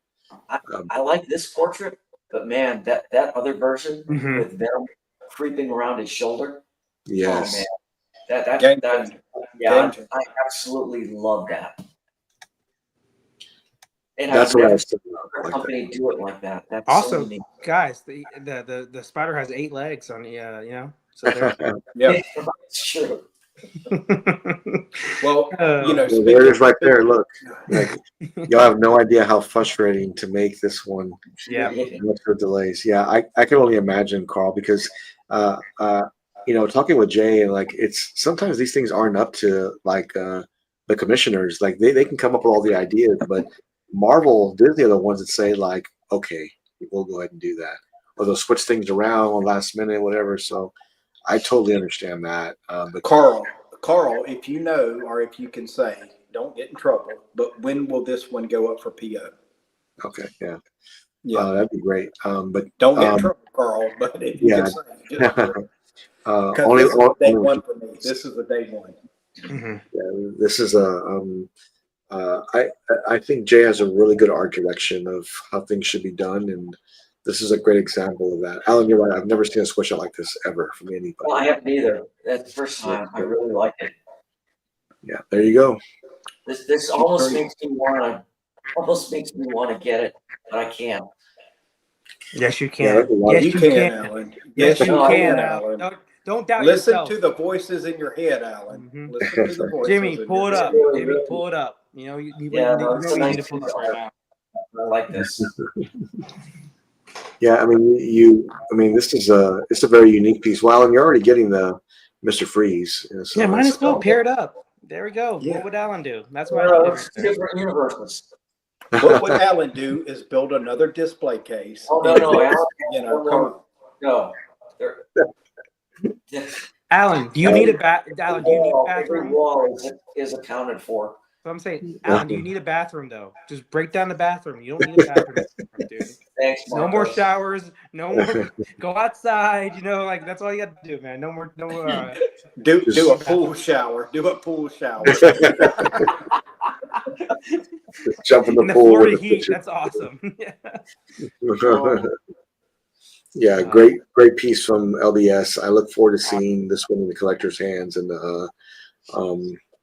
Speaker 3: I like this portrait, but man, that other version with Venom creeping around his shoulder.
Speaker 1: Yes.
Speaker 3: Oh man, I absolutely love that. And
Speaker 1: That's
Speaker 3: I've
Speaker 1: what I
Speaker 3: never
Speaker 1: was
Speaker 3: seen
Speaker 1: thinking
Speaker 3: a
Speaker 1: like
Speaker 3: company do it like that. That's
Speaker 4: Also,
Speaker 3: so neat.
Speaker 4: guys, the spider has 8 legs on the, so there's
Speaker 2: Yeah.
Speaker 3: It's true.
Speaker 2: Well,
Speaker 1: Well, there it is right there. Look, like y'all have no idea how frustrating to make this one.
Speaker 4: Yeah.
Speaker 1: For delays. Yeah, I can only imagine, Carl, because talking with Jay and like it's sometimes these things aren't up to like the commissioners. Like they can come up with all the ideas, but Marvel, Disney are the ones that say like, okay, we'll go ahead and do that, or they'll switch things around on last minute, whatever. So I totally understand that. But
Speaker 2: Carl, if you know or if you can say, don't get in trouble, but when will this one go up for PO?
Speaker 1: okay, yeah,
Speaker 2: Yeah.
Speaker 1: that'd be great. But
Speaker 2: Don't get in trouble, Carl, but if you can say, just because
Speaker 1: only
Speaker 2: this is day
Speaker 1: only
Speaker 2: one for me. This is the day one.
Speaker 1: yeah, this is I think Jay has a really good art direction of how things should be done, and this is a great example of that. Alan, you're right. I've never seen a switch out like this ever from anybody.
Speaker 3: Well, I haven't either. That's the first time. I really like it.
Speaker 1: Yeah, there you go.
Speaker 3: This almost makes me want to get it, but I can't.
Speaker 4: Yes, you
Speaker 1: Yeah,
Speaker 4: can.
Speaker 1: yes,
Speaker 2: You can, Alan.
Speaker 4: Yes, you can,
Speaker 2: Alan.
Speaker 4: Don't doubt
Speaker 2: Listen
Speaker 4: yourself.
Speaker 2: to the voices in your head, Alan. Listen to the voices.
Speaker 4: Jimmy, pull it up.
Speaker 3: Really,
Speaker 4: Jimmy,
Speaker 3: really.
Speaker 4: pull it up. You
Speaker 3: it's a
Speaker 4: need
Speaker 3: nice
Speaker 4: to pull
Speaker 3: piece
Speaker 4: it up
Speaker 3: of
Speaker 4: right
Speaker 3: art.
Speaker 4: now.
Speaker 3: I like this.
Speaker 1: Yeah, I mean, this is it's a very unique piece. Well, and you're already getting the Mr. Freeze. So
Speaker 4: Yeah, might as well pair it up. There we go.
Speaker 2: Yeah.
Speaker 4: What would Alan do? That's my
Speaker 3: It's different universes.
Speaker 2: What would Alan do is build another display case.
Speaker 3: Oh no, Alan.
Speaker 2: Come on.
Speaker 3: No.
Speaker 4: Alan, do you need a Alan, do you need a
Speaker 3: Every
Speaker 4: bathroom?
Speaker 3: wall is accounted for.
Speaker 4: So I'm saying, Alan, do you need a bathroom though? Just break down the bathroom. You don't need a bathroom, dude.
Speaker 3: Thanks,
Speaker 4: No more showers. No more. Go outside. Like that's all you got to do, man. No more.
Speaker 2: Do a pool shower. Do a pool shower.
Speaker 1: Just jump in the pool
Speaker 4: Florida
Speaker 1: with the
Speaker 4: heat.
Speaker 1: picture.
Speaker 4: That's awesome.
Speaker 1: Yeah, great piece from LBS. I look forward to seeing this one in the collector's hands. And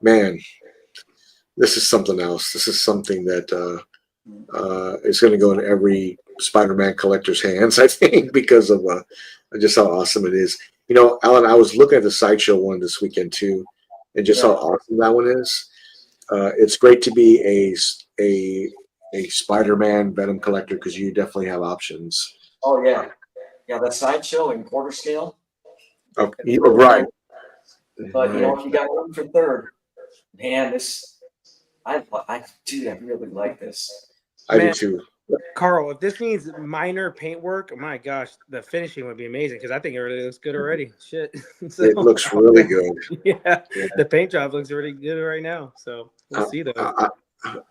Speaker 1: man, this is something else. This is something that is going to go in every Spider-Man collector's hands, I think, because of just how awesome it is. Alan, I was looking at the Sideshow one this weekend too, and just how awesome that one is. It's great to be a Spider-Man Venom collector because you definitely have options.
Speaker 3: Oh yeah. Yeah, the Sideshow in quarter scale.
Speaker 1: Okay, you're right.
Speaker 3: But if you got room for third, man, I really like this.
Speaker 1: I do too.
Speaker 4: Carl, if this needs minor paint work, my gosh, the finishing would be amazing because I think it really looks good already. Shit.
Speaker 1: It looks really good.
Speaker 4: Yeah, the paint job looks really good right now. So we'll see though.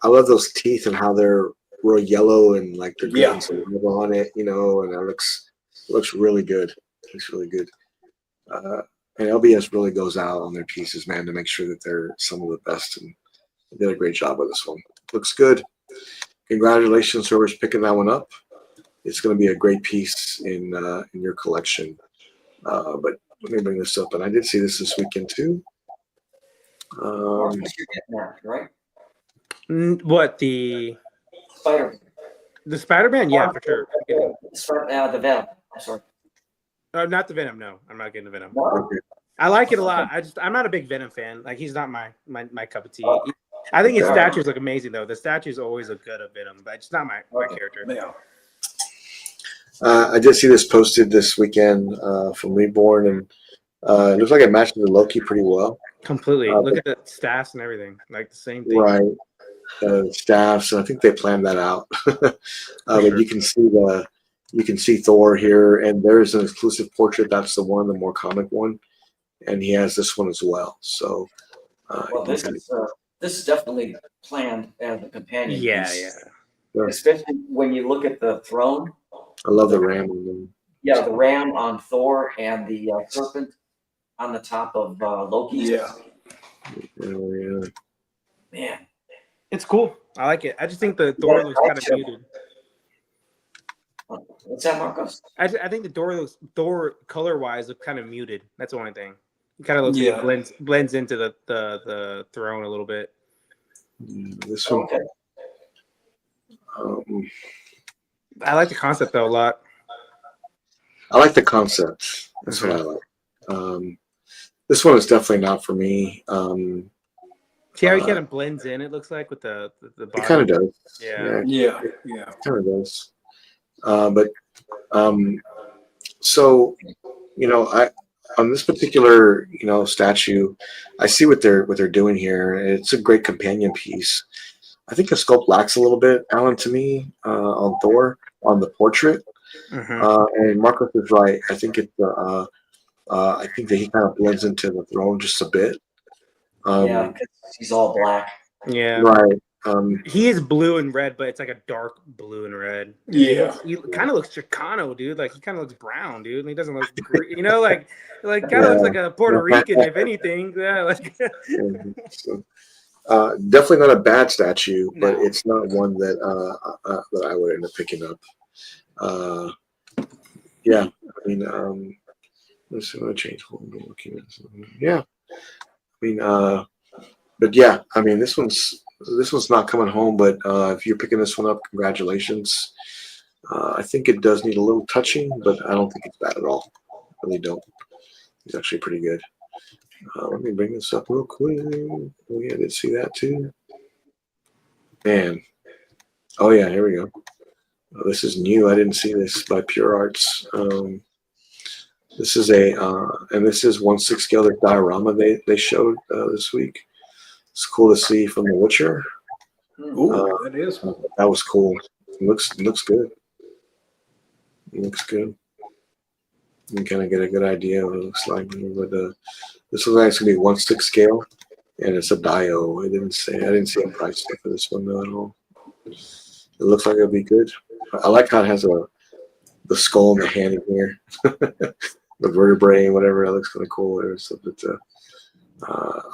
Speaker 1: I love those teeth and how they're real yellow and like they're getting some rubber on it, and it looks really good. Looks really good. And LBS really goes out on their pieces, man, to make sure that they're some of the best, and they did a great job with this one. Looks good. Congratulations, whoever's picking that one up. It's going to be a great piece in your collection. But let me bring this up, and I did see this weekend too.
Speaker 3: You're getting that, right?
Speaker 4: What the Spider-Man? Yeah, for sure.
Speaker 3: The Venom. I'm sorry.
Speaker 4: Not the Venom. No, I'm not getting the Venom.
Speaker 1: Okay.
Speaker 4: I like it a lot. I'm not a big Venom fan. Like he's not my cup of tea. I think his statues look amazing though. The statues always look good of Venom, but it's not my character.
Speaker 2: Yeah.
Speaker 1: I did see this posted this weekend from Reborn, and it looks like it matches the Loki pretty well.
Speaker 4: Completely. Look at the staffs and everything. Like the same thing.
Speaker 1: Right. Staffs, and I think they planned that out. But you can see you can see Thor here, and there is an exclusive portrait. That's the one, the more comic one, and he has this one as well. So,
Speaker 3: Well, this is definitely planned as a companion
Speaker 4: Yeah,
Speaker 3: piece.
Speaker 4: yeah.
Speaker 1: sure.
Speaker 3: Especially when you look at the throne.
Speaker 1: I love the ram. And
Speaker 3: Yeah, the ram on Thor and the serpent on the top of Loki.
Speaker 2: Yeah.
Speaker 1: yeah.
Speaker 3: Man,
Speaker 4: It's cool. I like it. I just think the Thor looks kind of muted.
Speaker 3: what's that, Marcos?
Speaker 4: I think the Thor color wise looks kind of muted. That's the only thing. It kind of looks
Speaker 2: Yeah.
Speaker 4: like it blends into the throne a little bit.
Speaker 1: This one.
Speaker 3: Okay.
Speaker 4: I like the concept though a lot.
Speaker 1: I like the concept. That's what I like. This one is definitely not for me.
Speaker 4: See how he kind of blends in? It looks like with the
Speaker 1: It
Speaker 4: body.
Speaker 1: kind of does.
Speaker 4: Yeah.
Speaker 2: Yeah.
Speaker 1: It kind of does. But so I on this particular statue, I see what they're doing here. It's a great companion piece. I think the sculpt lacks a little bit, Alan, to me, on Thor, on the portrait. And Marcos is right. I think I think that he kind of blends into the throne just a bit.
Speaker 3: Yeah, because he's all black.
Speaker 4: Yeah.
Speaker 1: Right.
Speaker 4: He is blue and red, but it's like a dark blue and red.
Speaker 2: Yeah.
Speaker 4: He kind of looks Chicano, dude. Like he kind of looks brown, dude. And he doesn't look, like kind of looks like a Puerto Rican, if anything. Yeah, like.
Speaker 1: So, definitely not a bad statue, but
Speaker 4: No.
Speaker 1: it's not one that that I would end up picking up. Yeah, I mean, let's see, I'm gonna change what I'm looking at. Yeah, I mean, but yeah, I mean, this one's not coming home, but if you're picking this one up, congratulations. I think it does need a little touching, but I don't think it's bad at all. I really don't. It's actually pretty good. Let me bring this up real quick. Oh yeah, I did see that too. Man. Oh yeah, here we go. This is new. I didn't see this by Pure Arts. This is and this is 1/6 scale diorama they showed this week. It's cool to see from The Witcher.
Speaker 2: Ooh, that is.
Speaker 1: That was cool. It looks good. It looks good. You can kind of get a good idea of what it looks like. But this looks like it's gonna be 1/6 scale, and it's a dio. I didn't see a price tag for this one though at all. It looks like it'll be good. I like how it has the skull and the hand in here, the vertebrae and whatever. It looks kind of cool there. So, but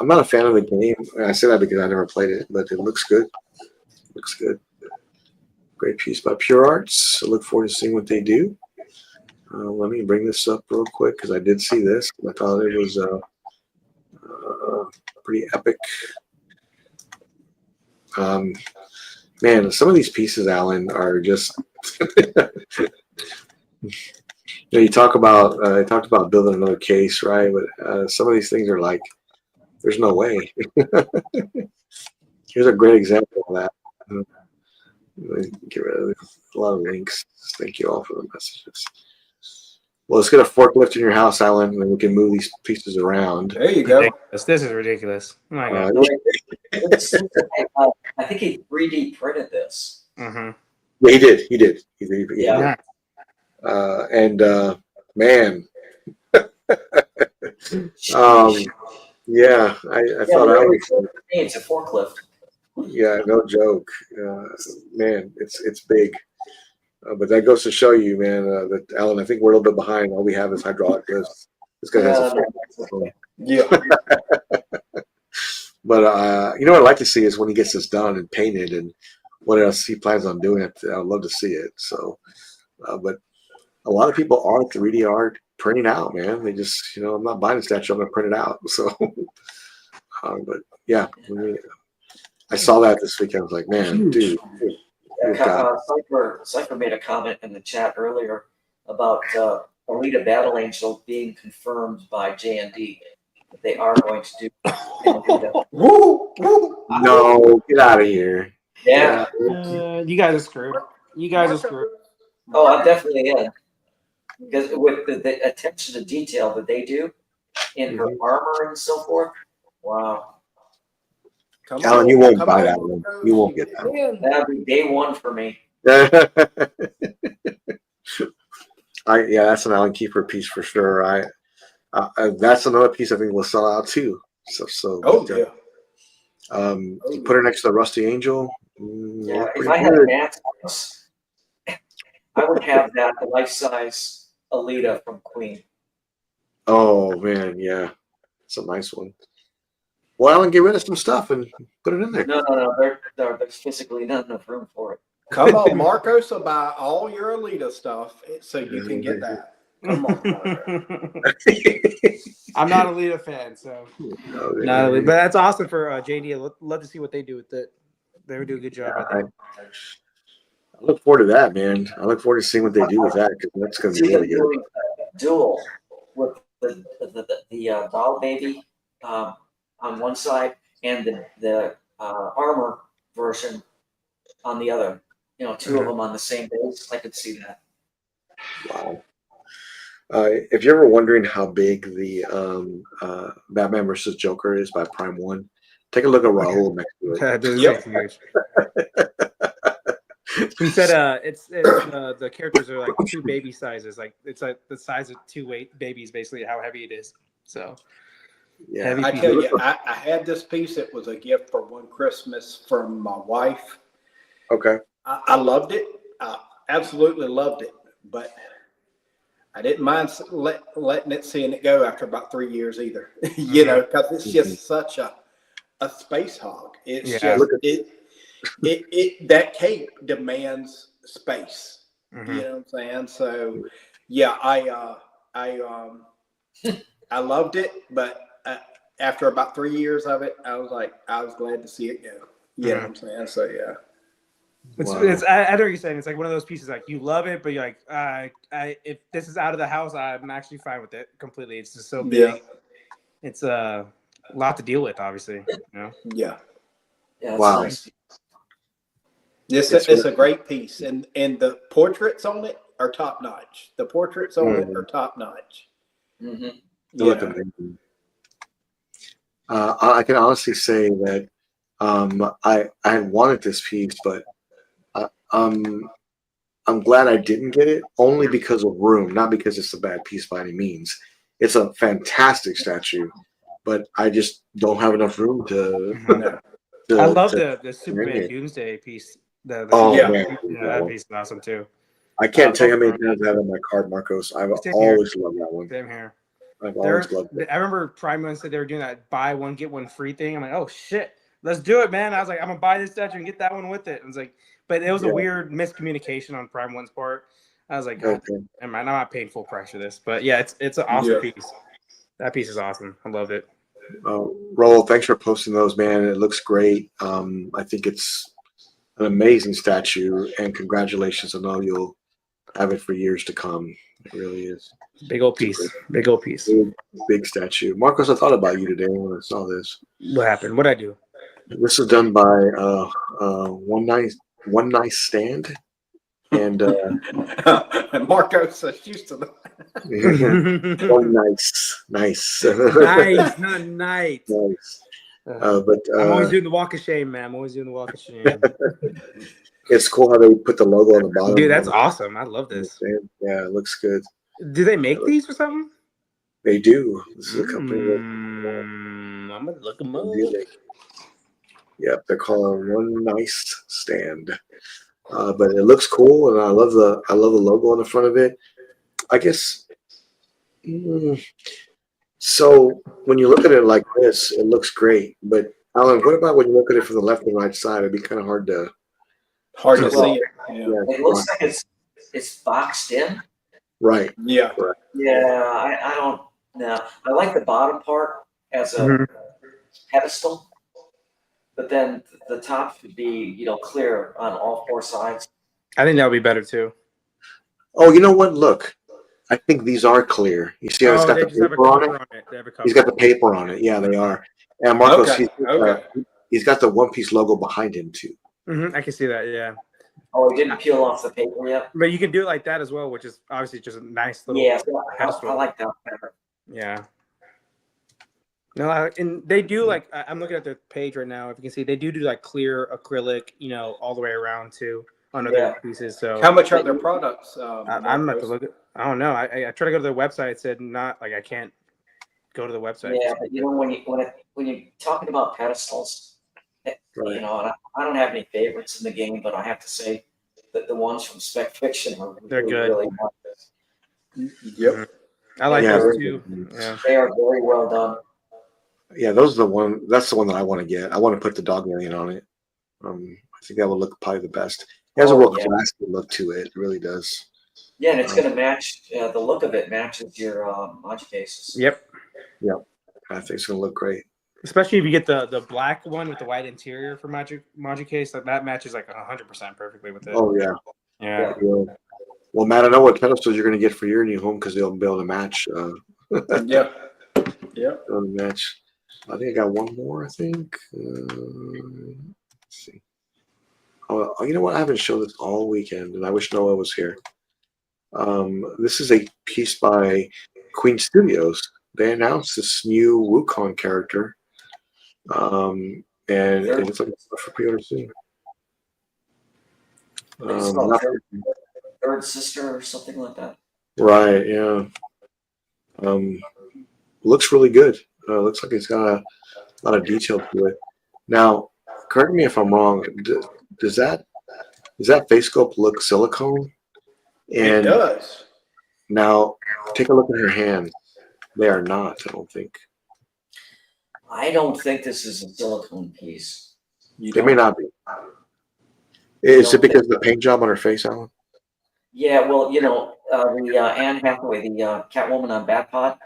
Speaker 1: I'm not a fan of the game. I say that because I never played it, but it looks good. Looks good. Great piece by Pure Arts. I look forward to seeing what they do. Let me bring this up real quick because I did see this. I thought it was pretty epic. Man, some of these pieces, Alan, are just. You talk about I talked about building another case, right? But some of these things are like, there's no way. Here's a great example of that. Get rid of a lot of links. Thank you all for the messages. Well, let's get a forklift in your house, Alan, and we can move these pieces around.
Speaker 2: There you go.
Speaker 4: This is ridiculous. Oh my God.
Speaker 3: I think he 3D printed this.
Speaker 1: Yeah, he did. He did.
Speaker 3: Yeah.
Speaker 1: And man, yeah, I thought I was.
Speaker 3: It's a forklift.
Speaker 1: Yeah, no joke. Man, it's big. But that goes to show you, man, that Alan, I think we're a little bit behind. All we have is hydraulic lifts. This guy has a forklift.
Speaker 2: Yeah.
Speaker 1: But you know what I'd like to see is when he gets this done and painted and what else he plans on doing. I'd love to see it. So, but a lot of people are 3D art printing out, man. They just, I'm not buying a statue, I'm going to print it out. So, but yeah, I saw that this weekend. I was like, man, dude.
Speaker 3: Cypher made a comment in the chat earlier about Alita Battle Angel being confirmed by JND. That they are going to do.
Speaker 1: No, get out of here.
Speaker 3: Yeah.
Speaker 4: You guys are screwed. You guys are screwed.
Speaker 3: Oh, I'm definitely in. Because with the attention to detail that they do in her armor and so forth, wow.
Speaker 1: Alan, you won't buy that one. You won't get that one.
Speaker 3: That'll be day one for me.
Speaker 1: Yeah, that's an Alan Kiefer piece for sure. That's another piece I think will sell out too.
Speaker 2: Oh
Speaker 1: But,
Speaker 2: yeah.
Speaker 1: you put her next to the Rusty Angel.
Speaker 3: Yeah, if
Speaker 1: Pretty
Speaker 3: I had
Speaker 1: good.
Speaker 3: an house, I would have that life-size Alita from Queen.
Speaker 1: Oh man, yeah, it's a nice one. Well, Alan, get rid of some stuff and put it in there.
Speaker 3: No. There's physically not enough room for it.
Speaker 2: Come on, Marcos will buy all your Alita stuff so you can get that. Come on, Marcos.
Speaker 4: I'm not a Lita fan, so
Speaker 1: Okay.
Speaker 4: not a Lita, but that's awesome for JD. I'd love to see what they do with it. They would do a good job. I think.
Speaker 1: I look forward to that, man. I look forward to seeing what they do with that because that's going to be
Speaker 3: See
Speaker 1: really
Speaker 3: them
Speaker 1: good.
Speaker 3: doing a duel with the doll baby on one side and the armor version on the other. You know, two of them on the same base. I could see that.
Speaker 1: Wow. If you're ever wondering how big the Batman versus Joker is by Prime One, take a look at Raul next to it.
Speaker 4: That is
Speaker 2: Yep.
Speaker 4: huge. He said, "It's the characters are like two baby sizes. Like it's like the size of two babies, basically how heavy it is. So
Speaker 1: Yeah,
Speaker 4: heavy
Speaker 2: I
Speaker 4: piece.
Speaker 2: tell you, I had this piece. It was a gift for one Christmas from my wife.
Speaker 1: Okay.
Speaker 2: I loved it. I absolutely loved it. But I didn't mind letting it, seeing it go after about 3 years either. You know, because it's just such a space hog. It's just it that cape demands space.
Speaker 4: Mm-hmm.
Speaker 2: You know what I'm saying? So yeah, I loved it, but after about 3 years of it, I was glad to see it go. You know what I'm saying? So yeah.
Speaker 4: It's I know what you're saying. It's like one of those pieces like you love it, but you're like, if this is out of the house, I'm actually fine with it completely. It's just so big.
Speaker 2: Yeah.
Speaker 4: It's a lot to deal with, obviously. You know?
Speaker 2: Yeah.
Speaker 3: Yeah, it's
Speaker 1: Wow.
Speaker 3: nice.
Speaker 2: It's a great piece, and the portraits on it are top notch. The portraits on it are top notch.
Speaker 3: Mm-hmm.
Speaker 1: They look amazing. I can honestly say that I had wanted this piece, but I'm glad I didn't get it only because of room, not because it's a bad piece by any means. It's a fantastic statue, but I just don't have enough room to.
Speaker 4: I love the Superman Doomsday piece. That piece is awesome too.
Speaker 1: I can't tell you how many times I have on my card, Marcos. I've always loved that one.
Speaker 4: Same here.
Speaker 1: I've always loved it.
Speaker 4: I remember Prime One said they were doing that buy one get one free thing. I'm like, oh shit, let's do it, man. I was like, I'm gonna buy this statue and get that one with it. I was like, but it was a weird miscommunication on Prime One's part. I was like, God, I'm not paying full price for this, but yeah, it's an awesome piece. That piece is awesome. I love it.
Speaker 1: Raul, thanks for posting those, man. It looks great. I think it's an amazing statue, and congratulations. I know you'll have it for years to come. It really is.
Speaker 4: Big old piece. Big old piece.
Speaker 1: Big statue. Marcos, I thought about you today when I saw this.
Speaker 4: What happened? What'd I do?
Speaker 1: This was done by One Nice Stand. And
Speaker 2: Marcos used to
Speaker 1: One Nice.
Speaker 4: Nice, not nice.
Speaker 1: Nice. But
Speaker 4: I'm always doing the walk of shame, man. I'm always doing the walk of shame.
Speaker 1: It's cool how they put the logo on the bottom.
Speaker 4: Dude, that's awesome. I love this.
Speaker 1: Yeah, it looks good.
Speaker 4: Do they make these or something?
Speaker 1: They do. This is a company.
Speaker 4: I'm gonna look them up.
Speaker 1: Yep, they're called One Nice Stand. But it looks cool, and I love the logo on the front of it. I guess. So when you look at it like this, it looks great. But Alan, what about when you look at it from the left and right side? It'd be kind of hard to
Speaker 2: see it.
Speaker 3: Yeah. It looks like it's boxed in.
Speaker 1: Right.
Speaker 2: Yeah.
Speaker 1: Right.
Speaker 3: Yeah, I don't know. I like the bottom part as a pedestal, but then the top should be, clear on all four sides.
Speaker 4: I think that would be better too.
Speaker 1: Oh, you know what? Look, I think these are clear. You see how it's got the paper on it? He's got the paper on it. Yeah, they are. And Marcos, he's got the One Piece logo behind him too.
Speaker 4: I can see that. Yeah.
Speaker 3: Oh, he didn't peel off the paper yet.
Speaker 4: But you can do it like that as well, which is obviously just a nice little.
Speaker 3: Yeah, I like that better.
Speaker 4: Yeah. No, and they do like I'm looking at the page right now. If you can see, they do like clear acrylic, all the way around too on other pieces. So
Speaker 2: how much are their products?
Speaker 4: I'm about to look at. I don't know. I tried to go to their website. It said not like I can't go to the website.
Speaker 3: Yeah, but when you're talking about pedestals,
Speaker 1: Right.
Speaker 3: and I don't have any favorites in the game, but I have to say that the ones from Spec Fiction are
Speaker 4: They're
Speaker 3: really,
Speaker 4: good.
Speaker 3: really nice.
Speaker 2: Yep.
Speaker 4: I like
Speaker 1: Yeah,
Speaker 4: those
Speaker 1: those
Speaker 4: too.
Speaker 1: are-
Speaker 4: Yeah.
Speaker 3: They are very well done.
Speaker 1: Yeah, those are the one. That's the one that I want to get. I want to put the dog alien on it. I think that would look probably the best. It has a real
Speaker 3: Yeah.
Speaker 1: classy look to it. It really does.
Speaker 3: Yeah, and it's going to match the look of it matches your module cases.
Speaker 4: Yep.
Speaker 1: I think it's gonna look great.
Speaker 4: Especially if you get the black one with the white interior for Magic Case, that matches like 100% perfectly with it.
Speaker 1: Oh yeah.
Speaker 4: Yeah.
Speaker 1: Well, Matt, I know what pedestals you're gonna get for your new home because they'll be able to match.
Speaker 2: Yeah. Yeah.
Speaker 1: Match. I think I got one more. I think. Let's see. Oh, you know what? I haven't shown this all weekend, and I wish Noah was here. This is a piece by Queen Studios. They announced this new Wukong character, and it looks like it's for pre-order soon.
Speaker 3: It's called Third Sister or something like that.
Speaker 1: Right? Yeah. Looks really good. Looks like it's got a lot of detail to it. Now, correct me if I'm wrong. Does that face sculpt look silicone?
Speaker 2: It does.
Speaker 1: Now, take a look at her hands. They are not, I don't think.
Speaker 3: I don't think this is a silicone piece.
Speaker 1: They may not be. Is it because of the paint job on her face, Alan?
Speaker 3: Yeah, well, the Anne Hathaway, the Catwoman on Batpod,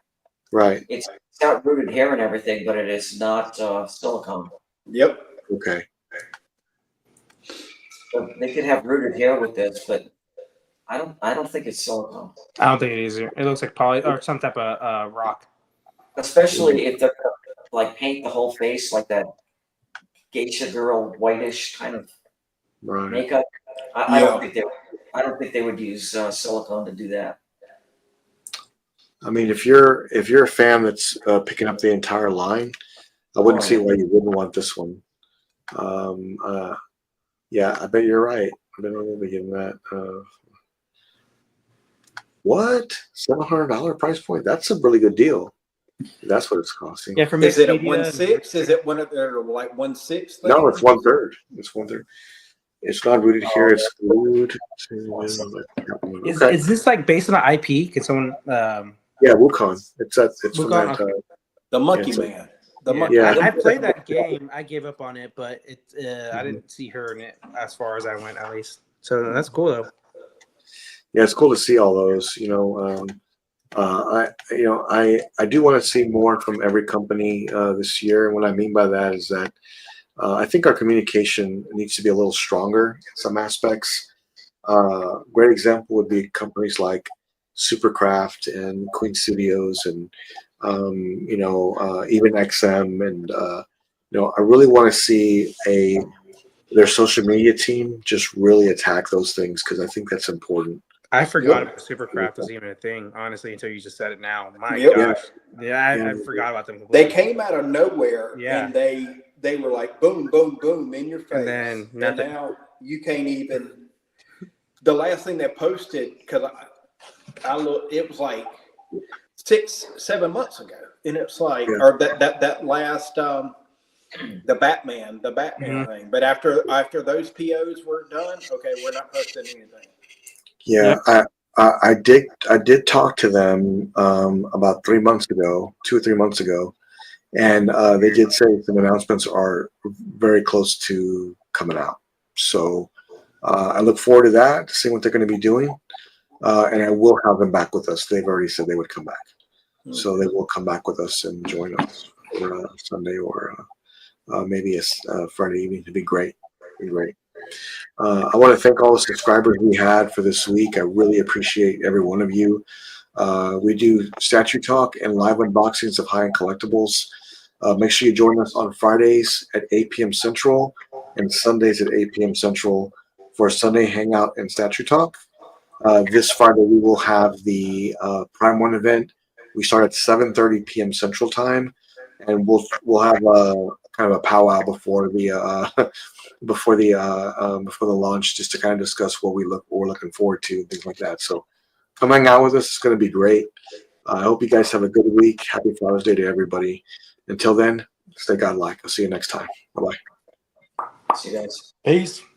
Speaker 1: Right.
Speaker 3: it's got rooted hair and everything, but it is not silicone.
Speaker 2: Yep.
Speaker 1: Okay.
Speaker 3: So they could have rooted hair with this, but I don't think it's silicone.
Speaker 4: I don't think it is either. It looks like poly or some type of rock.
Speaker 3: Especially if they're like paint the whole face like that geisha girl whitish kind of
Speaker 1: Right.
Speaker 3: makeup. I don't think they would use silicone to do that.
Speaker 1: I mean, if you're a fan that's picking up the entire line, I wouldn't see why you wouldn't want this one. Yeah, I bet you're right. I bet I'm gonna give that. What? $700 price point? That's a really good deal. That's what it's costing.
Speaker 4: Yeah, for
Speaker 2: Is it a
Speaker 4: Media,
Speaker 2: 1/6? Is it one of their like 1/6?
Speaker 1: No, it's 1/3. It's 1/3. It's not rooted here. It's glued.
Speaker 4: Is this like based on an IP? Can someone?
Speaker 1: Yeah, Wukong. It's from
Speaker 4: Wukong,
Speaker 1: that.
Speaker 2: The Monkey
Speaker 1: Yeah,
Speaker 2: Man. The Monkey.
Speaker 1: Yeah.
Speaker 4: I played that game. I gave up on it, but I didn't see her in it as far as I went, at least. So that's cool though.
Speaker 1: Yeah, it's cool to see all those. I do want to see more from every company this year. And what I mean by that is that I think our communication needs to be a little stronger in some aspects. Great example would be companies like Supercraft and Queen Studios and even XM and I really want to see their social media team just really attack those things because I think that's important.
Speaker 4: I forgot about Supercraft was even a thing, honestly, until you just said it now. My
Speaker 2: Yep.
Speaker 4: gosh. Yeah, I forgot about them
Speaker 2: They
Speaker 4: completely.
Speaker 2: came out of nowhere and they were like boom, boom, boom in your face.
Speaker 4: And then nothing.
Speaker 2: And now you can't even. The last thing they posted, because I look, it was like 6-7 months ago, and it's like, or that last the Batman thing. But after those POs were done, okay, we're not posting anything.
Speaker 1: Yeah, I did talk to them about 3 months ago, 2 or 3 months ago, and they did say some announcements are very close to coming out. So I look forward to that, to seeing what they're going to be doing, and I will have them back with us. They've already said they would come back, so they will come back with us and join us for Sunday or maybe a Friday evening. It'd be great. It'd be great. I want to thank all the subscribers we had for this week. I really appreciate every one of you. We do statue talk and live unboxings of high-end collectibles. Make sure you join us on Fridays at 8 p.m. Central and Sundays at 8 p.m. Central for Sunday Hangout and statue talk. This Friday we will have the Prime 1 event. We start at 7:30 p.m. Central Time, and we'll have a kind of a powwow before the launch, just to kind of discuss what we're looking forward to, things like that. So Come hang out with us. It's going to be great. I hope you guys have a good week. Happy Father's Day to everybody. Until then, stay godlike. I'll see you next time. Bye-bye.
Speaker 3: See you guys.
Speaker 4: Peace.